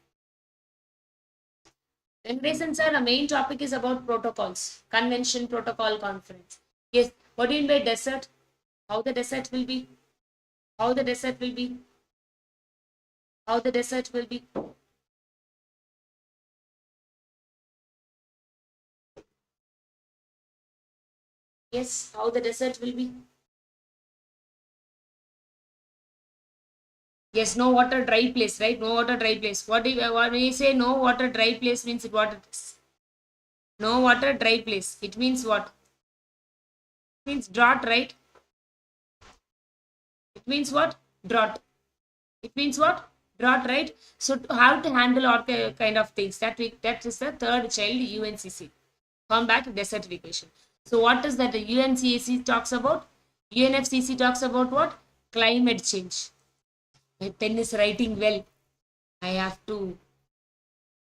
Venkateshan sir, the main topic is about protocols. Convention, protocol, conference. Yes. What do you mean by desert? How the desert will be? How the desert will be? How the desert will be? Yes, how the desert will be? Yes, no water, dry place, right? No water, dry place. What when you say no water, dry place means what it is? No water, dry place. It means what? It means drought, right? It means what? Drought. It means what? Drought, right? So how to handle all kind of things. That is the third child UNCC. Combat desertification. So what is that the UNCC talks about? UNFCC talks about what? Climate change. My pen is writing well. I have to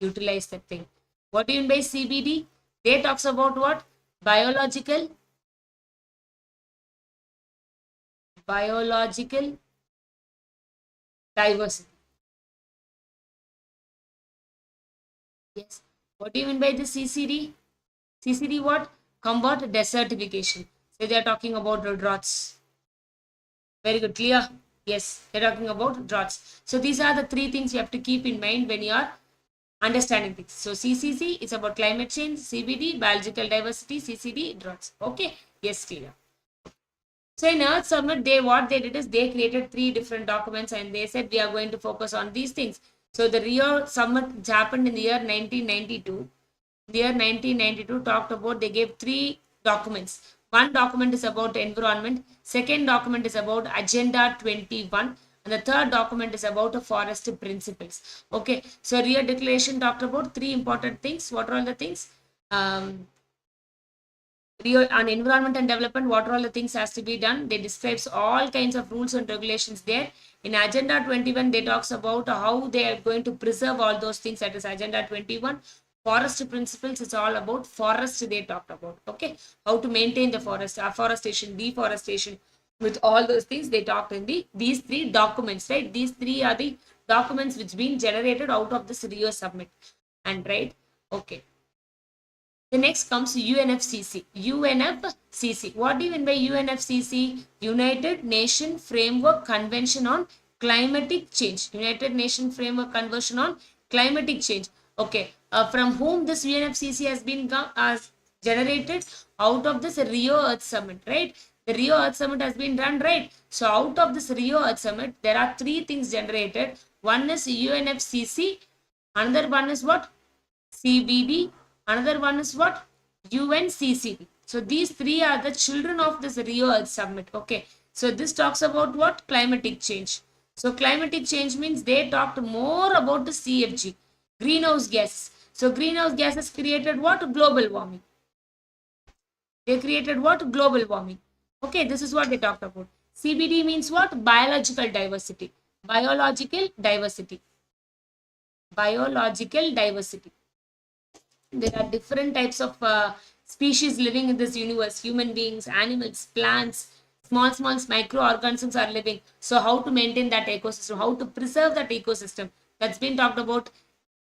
utilize that thing. What do you mean by CBD? They talks about what? Biological diversity. Yes. What do you mean by the CCD? CCD what? Combat desertification. So they are talking about the droughts. Very good. Clear? Yes. They're talking about droughts. So these are the three things you have to keep in mind when you are understanding things. So CCC is about climate change, CBD, biological diversity, CCD, droughts. Okay. Yes, clear. So in Earth Summit, what they did is they created three different documents and they said we are going to focus on these things. So the Rio Summit happened in the year 1992. The year 1992 talked about, they gave three documents. One document is about environment, second document is about Agenda 21, and the third document is about the forest principles. Okay, so Rio Declaration talked about three important things. What are all the things? On environment and development, what are all the things has to be done. They describes all kinds of rules and regulations there. In Agenda 21, they talks about how they are going to preserve all those things. That is Agenda 21. Forest principles is all about forest they talked about. Okay, how to maintain the forest, afforestation, deforestation, with all those things they talked in these three documents, right? These three are the documents which been generated out of this Rio summit, and right. Okay, the next comes UNFCCC. UNFCCC. What do you mean by UNFCCC? United Nation Framework Convention on Climatic Change. United Nation Framework Convention on Climatic Change. Okay. From whom this UNFCCC has been generated? Out of this Rio Earth Summit, right? The Rio Earth Summit has been done, right? So out of this Rio Earth Summit, there are three things generated. One is UNFCCC. Another one is what? CBD. Another one is what? UNCCD. So these three are the children of this Rio Earth Summit. Okay. So this talks about what? Climatic change. So climatic change means they talked more about the CFG, greenhouse gases. So greenhouse gases created what? Global warming. They created what? Global warming. Okay, this is what they talked about. CBD means what? Biological diversity. Biological diversity. Biological diversity. There are different types of species living in this universe. Human beings, animals, plants, small microorganisms are living. So how to maintain that ecosystem, how to preserve that ecosystem, that's been talked about.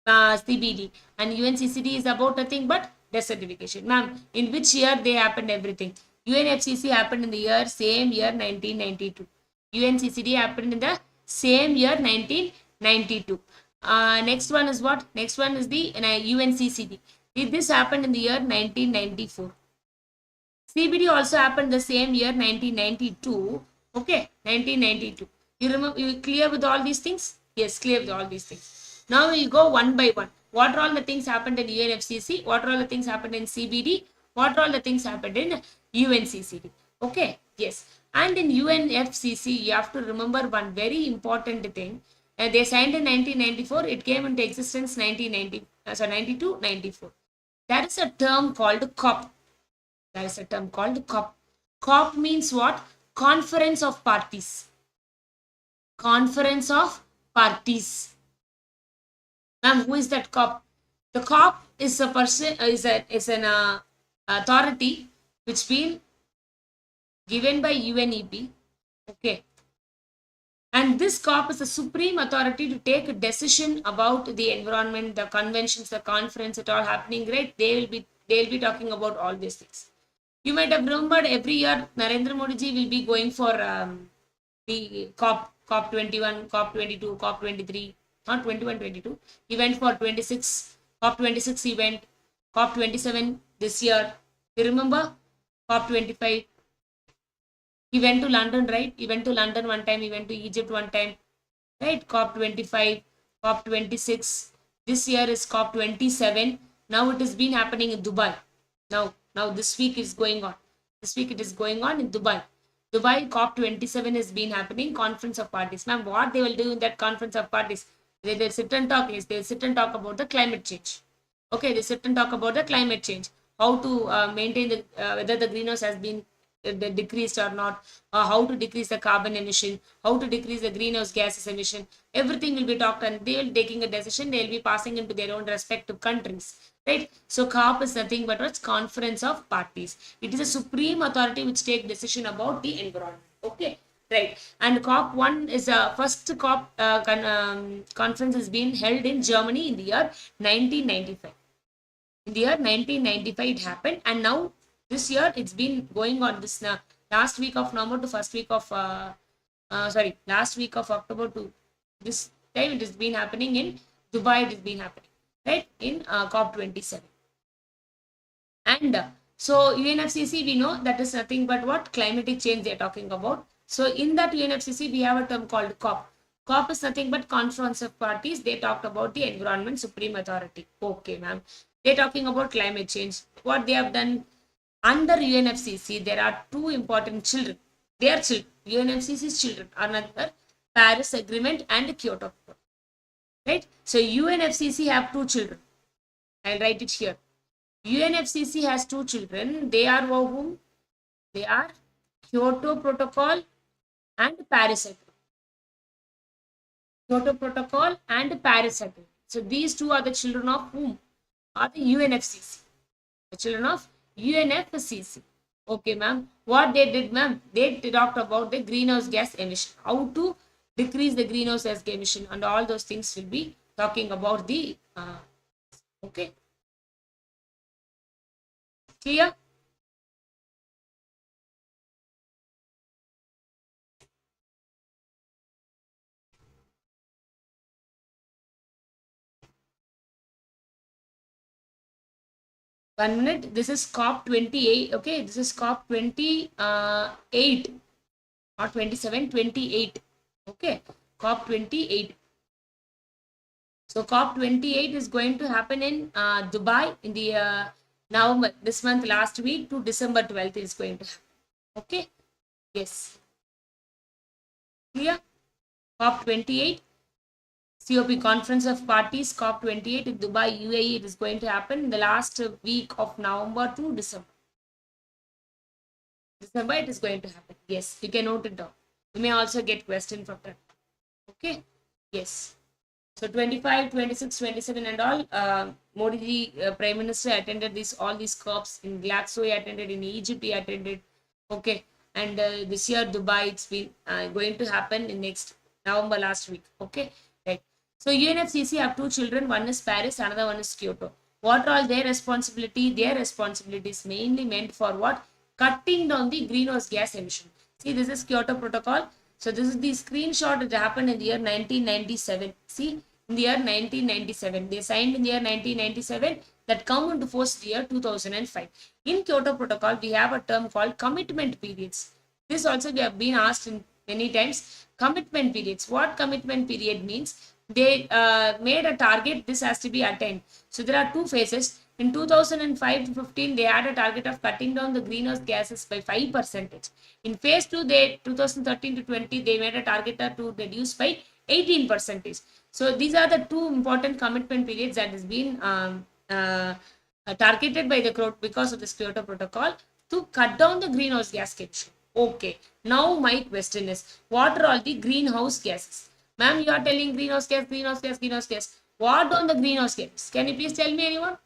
CBD and UNCCD is about nothing but desertification. Ma'am, in which year they happened everything? UNFCCC happened in the same year 1992. UNCCD happened in the same year 1992. Next one is what? Next one is the UNCCD. This happened in the year 1994. CBD also happened the same year 1992. Okay, 1992. You remember? You clear with all these things? Yes, clear with all these things. Now we'll go one by one. What are all the things happened in UNFCCC? What are all the things happened in CBD? What are all the things happened in UNCCD? Okay, yes. And in UNFCCC, you have to remember one very important thing. They signed in 1994. It came into existence 92, 94. There is a term called COP. There is a term called COP. COP means what? Conference of Parties. Conference of Parties. Ma'am, who is that COP? The COP is a person, is an authority which been given by UNEP. Okay. And this COP is the supreme authority to take a decision about the environment, the conventions, the conference, it all happening, right? They'll be talking about all these things. You might have remembered every year Narendra Modi ji will be going for the COP 21, COP 22, COP 23, not 21, 22. He went for 26, COP 26 he went, COP 27 this year. You remember? COP 25. He went to London, right? He went to London one time. He went to Egypt one time, right? COP 25, COP 26. This year is COP 27. Now it has been happening in Dubai. Now this week is going on. This week it is going on in Dubai. Dubai COP 27 has been happening. Conference of Parties. Ma'am, what they will do in that conference of parties? They will sit and talk. Yes, they will sit and talk about the climate change. Okay, they sit and talk about the climate change. How to maintain the whether the greenhouse has been decreased or not, how to decrease the carbon emission, how to decrease the greenhouse gases emission. Everything will be talked and they will be taking a decision. They will be passing into their own respective countries, right? So COP is nothing but what's Conference of Parties. It is a supreme authority which take decision about the environment. Okay, right. And COP 1 is a first COP conference has been held in Germany in the year 1995. In the year 1995 it happened, and now this year it's been going on this last week of November to first week of last week of October to this time it has been happening in Dubai. It has been happening, right, in COP 27. And so UNFCCC, we know that is nothing but what? Climatic change they are talking about. So in that UNFCCC we have a term called COP. COP is nothing but Conference of Parties. They talked about the Environment Supreme Authority. Okay, ma'am. They're talking about climate change. What they have done? Under UNFCCC, there are two important children. They are children. UNFCCC's children are another Paris Agreement and Kyoto. Right? So UNFCCC have two children. I'll write it here. UNFCCC has two children. They are whom? They are Kyoto Protocol and Paris Agreement. Kyoto Protocol and Paris Agreement. So these two are the children of whom? Are the UNFCCC. The children of UNFCCC. Okay, ma'am. What they did, ma'am? They talked about the greenhouse gas emission. How to decrease the greenhouse gas emission and all those things will be talking about the okay. Clear? One minute. This is COP 28. Okay, this is COP 28, not 27, 28. Okay, COP 28. So COP 28 is going to happen in Dubai in the November, this month, last week to December 12th is going to happen. Okay, yes. Clear? COP 28. COP Conference of Parties, COP 28 in Dubai, UAE. It is going to happen in the last week of November to December. December it is going to happen. Yes, you can note it down. You may also get question from that. Okay. Yes. So 25, 26, 27 and all, Modi ji, Prime Minister attended all these COPs. In Glaxo he attended, in Egypt he attended. Okay. And this year Dubai, it's been going to happen in next November last week. Okay. Right. So UNFCCC have two children. One is Paris, another one is Kyoto. What are all their responsibility? Their responsibility is mainly meant for what? Cutting down the greenhouse gas emission. See, this is Kyoto Protocol. So this is the screenshot that happened in the year 1997. See, in the year 1997. They signed in the year 1997 that come into force the year 2005. In Kyoto Protocol, we have a term called commitment periods. This also we have been asked in many times. Commitment periods. What commitment period means? They made a target. This has to be attained. So there are two phases. In 2005 to 15, they had a target of cutting down the greenhouse gases by 5%. In phase 2, they 2013 to 20, they made a target to reduce by 18%. So these are the two important commitment periods that has been targeted by the crowd because of this Kyoto Protocol to cut down the greenhouse gas emission. Okay. Now my question is, what are all the greenhouse gases? Ma'am, you are telling greenhouse gas, greenhouse gas, greenhouse gas. What on the greenhouse gases? Can you please tell me, anyone?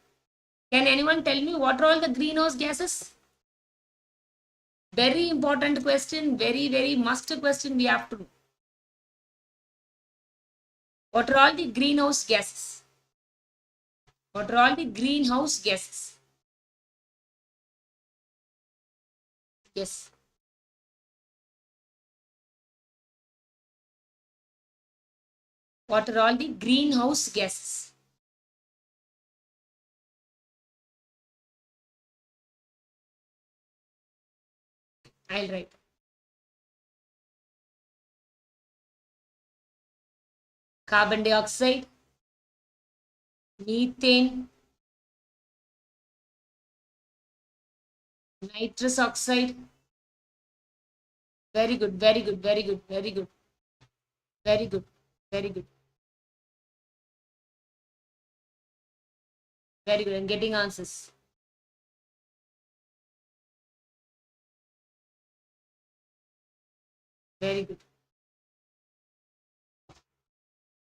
Can anyone tell me what are all the greenhouse gases? Very important question, very, very must question we have to do. What are all the greenhouse gases? What are all the greenhouse gases? Yes. What are all the greenhouse gases? I'll write. Carbon dioxide, methane, nitrous oxide. Very good, very good, very good, very good, very good, very good. Very good. I'm getting answers. Very good.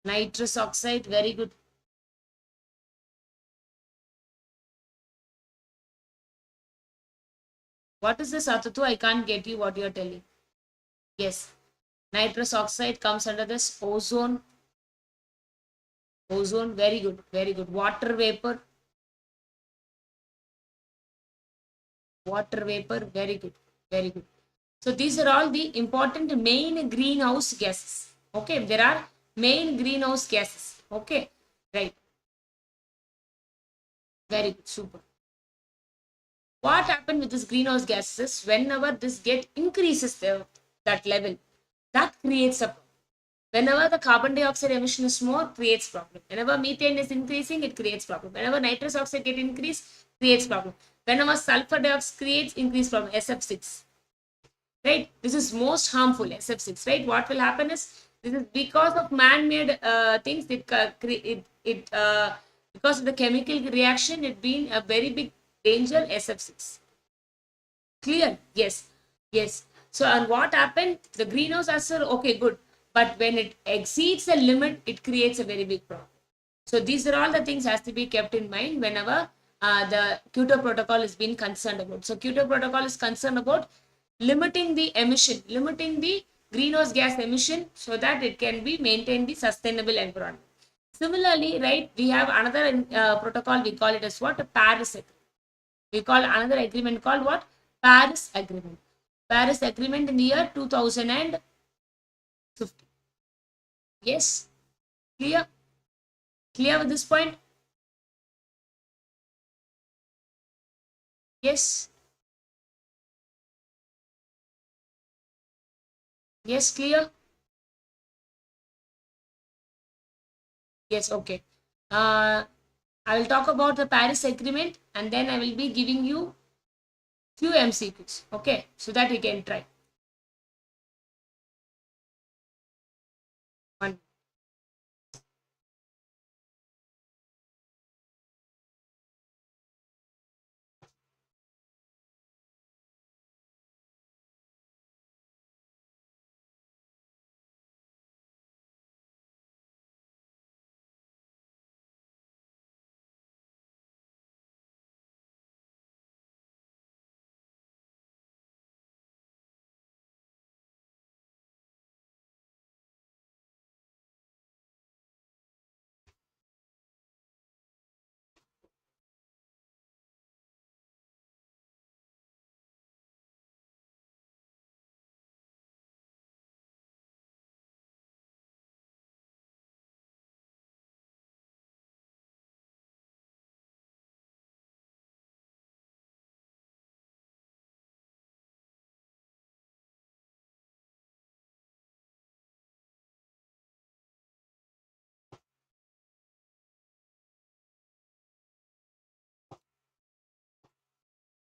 Nitrous oxide. Very good. What is this, Atatu? I can't get you what you're telling. Yes. Nitrous oxide comes under this ozone. Ozone. Very good. Very good. Water vapor. Water vapor. Very good. Very good. So these are all the important main greenhouse gases. Okay. There are main greenhouse gases. Okay. Right. Very good. Super. What happened with this greenhouse gases? Whenever this increases that level, that creates a problem. Whenever the carbon dioxide emission is more, creates problem. Whenever methane is increasing, it creates problem. Whenever nitrous oxide get increased, creates problem. Whenever sulfur dioxide creates increase from SF6, right? This is most harmful, SF6, right? What will happen is, this is because of man-made things. Because of the chemical reaction, it being a very big danger, SF6. Clear? Yes. Yes. So, and what happened? The greenhouse acid, okay, good. But when it exceeds the limit, it creates a very big problem. So these are all the things has to be kept in mind whenever the Kyoto Protocol is being concerned about. So Kyoto Protocol is concerned about limiting the emission, limiting the greenhouse gas emission so that it can be maintained the sustainable environment. Similarly, right, we have another protocol, we call it as what? A Paris Agreement. We call another agreement called what? Paris Agreement. Paris Agreement in the year 2050. Yes, clear? Clear with this point? Yes. Yes, clear? Yes, okay. I will talk about the Paris Agreement and then I will be giving you few MCQs, okay, so that you can try. One.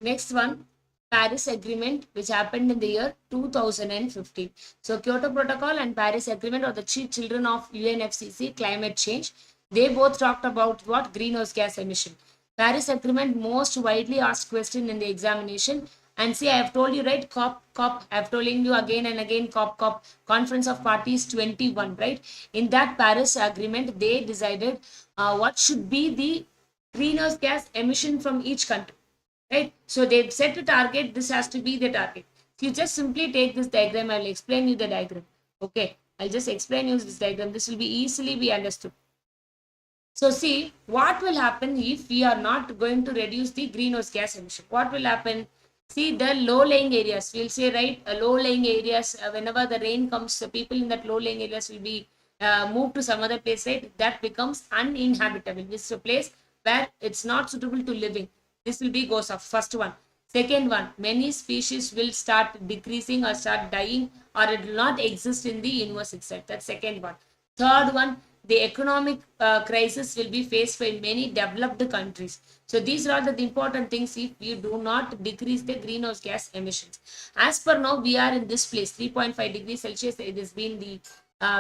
Next one, Paris Agreement, which happened in the year 2015. So Kyoto Protocol and Paris Agreement are the children of UNFCCC climate change. They both talked about what? Greenhouse gas emission. Paris Agreement, most widely asked question in the examination. And see, I have told you, right? COP. I have told you again and again, COP. Conference of Parties 21, right? In that Paris Agreement, they decided what should be the greenhouse gas emission from each country, right? So they've set a target. This has to be the target. So you just simply take this diagram. I'll explain you the diagram. Okay. I'll just explain you this diagram. This will be easily be understood. So see, what will happen if we are not going to reduce the greenhouse gas emission? What will happen? See, the low-lying areas, we'll say, right, low-lying areas, whenever the rain comes, the people in that low-lying areas will be moved to some other place, right? That becomes uninhabitable. This is a place where it's not suitable to living. This will be goes off. First one. Second one, many species will start decreasing or start dying, or it will not exist in the universe itself. That's second one. Third one, the economic crisis will be faced by many developed countries. So these are the important things if you do not decrease the greenhouse gas emissions. As per now, we are in this place, 3.5 degrees Celsius. It has been the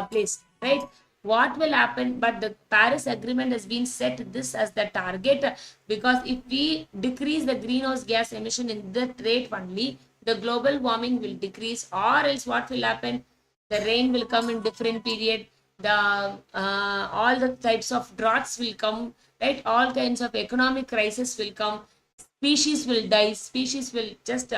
place, right? What will happen? But the Paris Agreement has been set this as the target, because if we decrease the greenhouse gas emission in that rate only, the global warming will decrease, or else what will happen? The rain will come in different period. The all the types of droughts will come, right? All kinds of economic crisis will come. Species will die. Species will just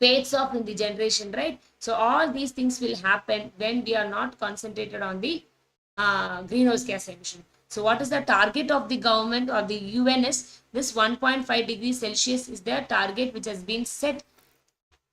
fades off in the generation, right? So all these things will happen when we are not concentrated on the greenhouse gas emission. So what is the target of the government or the UN is this 1.5 degrees Celsius is their target, which has been set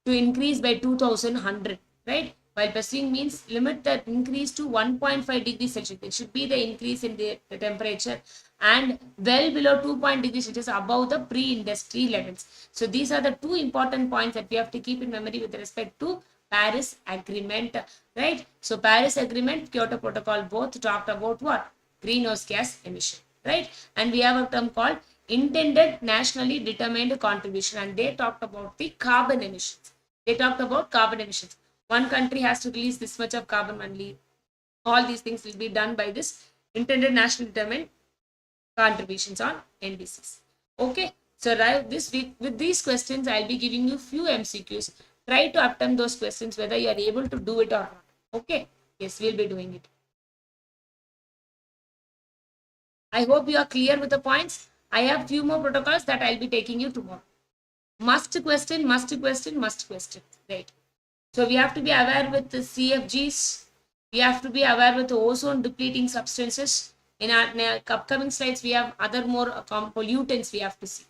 to increase by 2100, right? While pursuing means limit that increase to 1.5 degrees Celsius. It should be the increase in the temperature and well below 2 degrees Celsius above the pre-industry levels. So these are the two important points that we have to keep in memory with respect to Paris Agreement, right? So Paris Agreement, Kyoto Protocol both talked about what? Greenhouse gas emission, right? And we have a term called intended nationally determined contribution, and they talked about the carbon emissions. They talked about carbon emissions. One country has to release this much of carbon only. All these things will be done by this intended nationally determined contributions on NDCs. Okay, so this week with these questions, I'll be giving you few MCQs. Try to attempt those questions whether you are able to do it or not. Okay, yes, we'll be doing it. I hope you are clear with the points. I have few more protocols that I'll be taking you tomorrow. Must question, must question, must question. Right. So we have to be aware with the CFGs. We have to be aware with the ozone depleting substances. In our upcoming slides, we have other more pollutants we have to see.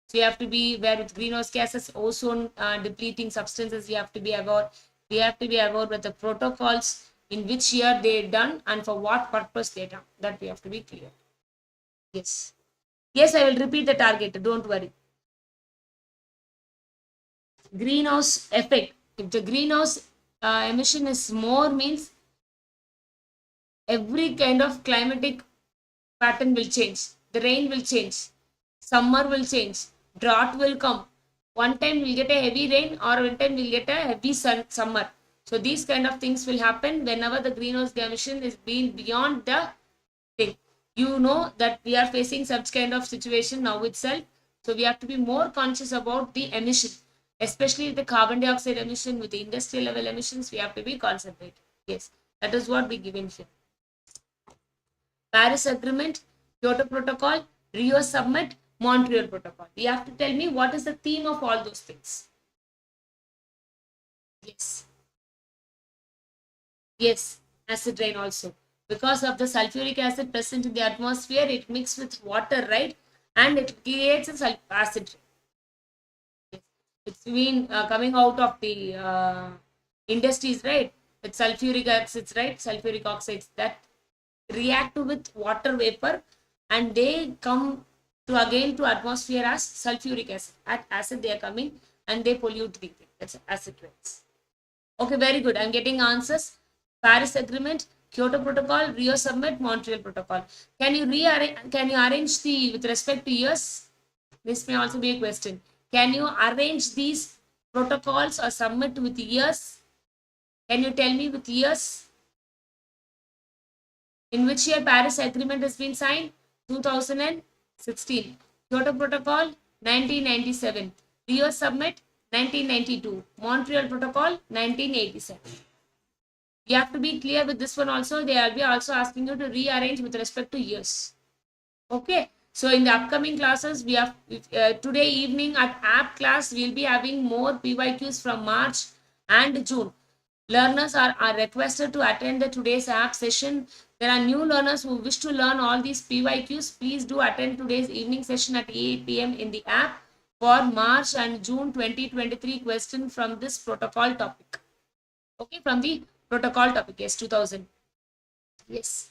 So you have to be aware with greenhouse gases, ozone depleting substances. You have to be aware. We have to be aware with the protocols, in which year they done and for what purpose they done. That we have to be clear. Yes. Yes, I will repeat the target. Don't worry. Greenhouse effect. If the greenhouse emission is more, means every kind of climatic pattern will change. The rain will change. Summer will change. Drought will come. One time we'll get a heavy rain, or one time we'll get a heavy summer. So these kind of things will happen whenever the greenhouse emission is being beyond the thing. You know that we are facing such kind of situation now itself. So we have to be more conscious about the emission, especially the carbon dioxide emission. With the industrial level emissions, we have to be concentrated. Yes, that is what we given here. Paris Agreement, Kyoto Protocol, Rio Summit, Montreal Protocol. You have to tell me what is the theme of all those things. Yes. Yes, acid rain also. Because of the sulfuric acid present in the atmosphere, it mixes with water, right? And it creates a acid rain. Yes. It's been coming out of the industries, right? With sulfuric acids, right? Sulfuric oxides that react with water vapor, and they come to again to atmosphere as sulfuric acid. At acid they are coming and they pollute the thing. That's acid rains. Okay, very good. I'm getting answers. Paris Agreement, Kyoto Protocol, Rio Summit, Montreal Protocol. Can you arrange the with respect to years? This may also be a question. Can you arrange these protocols or summit with years? Can you tell me with years? In which year Paris Agreement has been signed? 2016. Kyoto Protocol, 1997. Rio Summit, 1992. Montreal Protocol, 1987. You have to be clear with this one also. They will be also asking you to rearrange with respect to years. Okay. So in the upcoming classes, we have today evening at app class, we'll be having more PYQs from March and June. Learners are requested to attend the today's app session. There are new learners who wish to learn all these PYQs. Please do attend today's evening session at 8 p.m. in the app for March and June 2023 question from this protocol topic. Okay, from the protocol topic. Yes, 2000. Yes.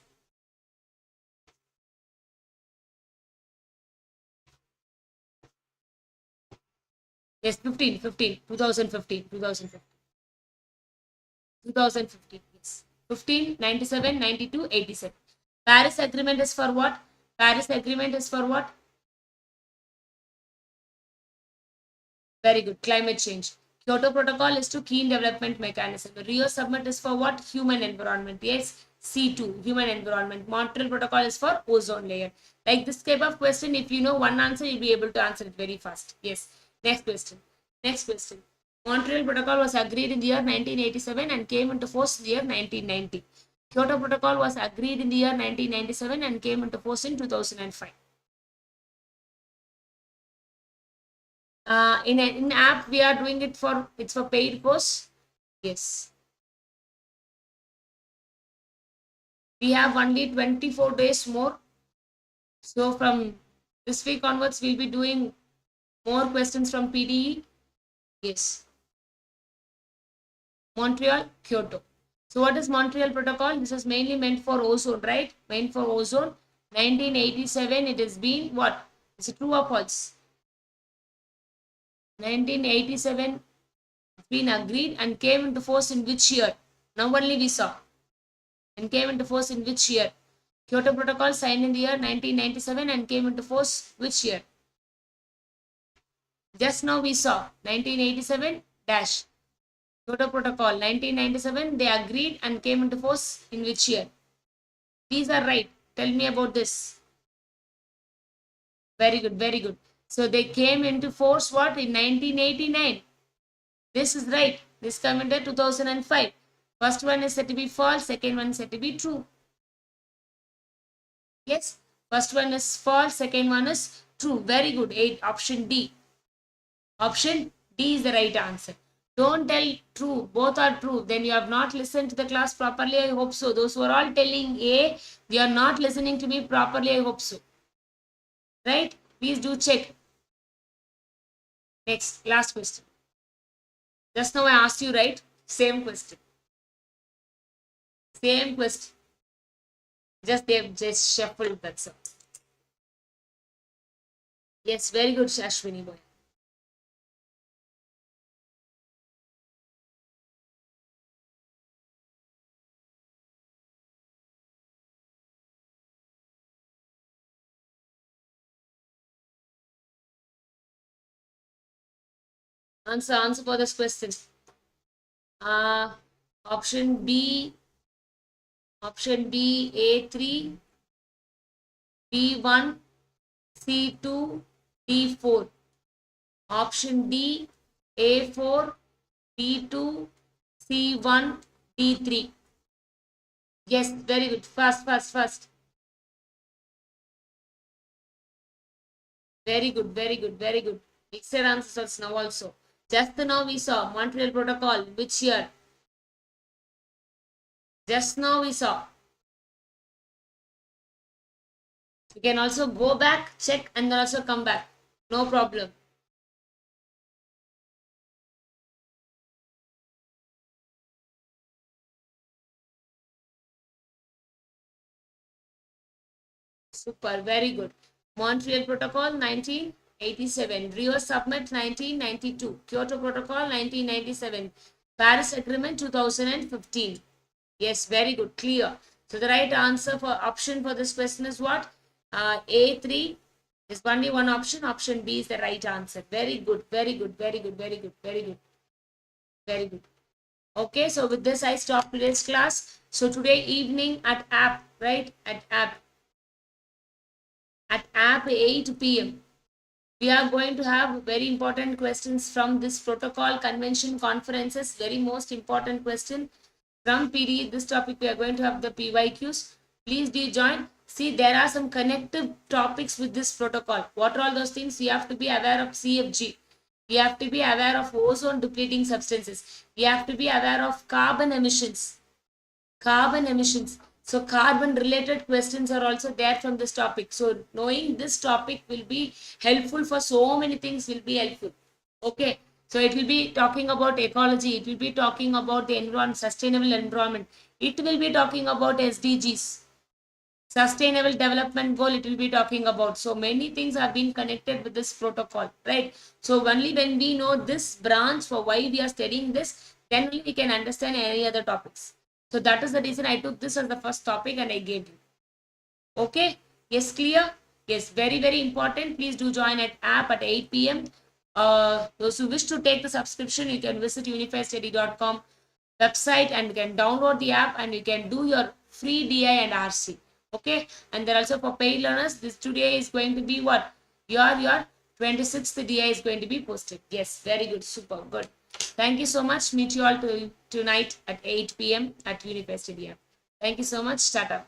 Yes, 2015, yes. 15, 97, 92, 87. Paris Agreement is for what? Paris Agreement is for what? Very good. Climate change. Kyoto Protocol is to key development mechanism. The Rio Summit is for what? Human environment. Yes, C2, human environment. Montreal Protocol is for ozone layer. Like this type of question, if you know one answer, you'll be able to answer it very fast. Yes. Next question. Next question. Montreal Protocol was agreed in the year 1987 and came into force in the year 1990. Kyoto Protocol was agreed in the year 1997 and came into force in 2005. In app we are doing it for, it's for paid course. Yes, we have only 24 days more, so from this week onwards we'll be doing more questions from PDE. Yes, Montreal, Kyoto. So what is Montreal Protocol? This is mainly meant for ozone, right? Meant for ozone. 1987 it has been what? Is it true or false? 1987 been agreed and came into force in which year? Now only we saw. And came into force in which year? Kyoto Protocol signed in the year 1997 and came into force which year? Just now we saw 1987 dash. Kyoto Protocol 1997, they agreed and came into force in which year? These are right. Tell me about this. Very good, very good. So they came into force what in 1989? This is right. This came into 2005. First one is said to be false, second one is said to be true. Yes, first one is false, second one is true. Very good. 8, option D. Option D is the right answer. Don't tell true. Both are true. Then you have not listened to the class properly. I hope so. Those who are all telling A, they are not listening to me properly. I hope so. Right? Please do check. Next, last question. Just now I asked you, right? Same question. Same question. Just they've just shuffled, that's all. Yes, very good, Shashwini boy. Answer for this question. Option B, A3, B1, C2, D4. Option D, A4, B2, C1, D3. Yes, very good. Fast. Very good. Mixed answers now also. Just now we saw Montreal Protocol. Which year? Just now we saw. You can also go back, check, and then also come back. No problem. Super, very good. Montreal Protocol 1987. Rio Summit 1992. Kyoto Protocol 1997. Paris Agreement 2015. Yes, very good. Clear. So the right answer for option for this question is what? A3 is only one option. Option B is the right answer. Very good. Okay, so with this I stop today's class. So today evening at app, right? At app 8 p.m. we are going to have very important questions from this protocol convention conferences. Very most important question from PD. This topic we are going to have the PYQs. Please do join. See, there are some connective topics with this protocol. What are all those things? You have to be aware of CFG. We have to be aware of ozone depleting substances. We have to be aware of carbon emissions. So carbon related questions are also there from this topic. So knowing this topic will be helpful for so many things will be helpful. Okay. So it will be talking about ecology. It will be talking about the environment, sustainable environment. It will be talking about SDGs. Sustainable development goal it will be talking about. So many things are being connected with this protocol, right? So only when we know this branch for why we are studying this, then only we can understand any other topics. So that is the reason I took this as the first topic and I gave you. Okay. Yes, clear. Yes, very important. Please do join at app at 8 p.m. Those who wish to take the subscription, you can visit unifystudy.com website and you can download the app and you can do your free DI and RC. Okay, and then also for paid learners, this today is going to be what? Your 26th DI is going to be posted. Yes, very good, super good. Thank you so much. Meet you all tonight at 8 p.m. at Unify Studio. Thank you so much. Tata.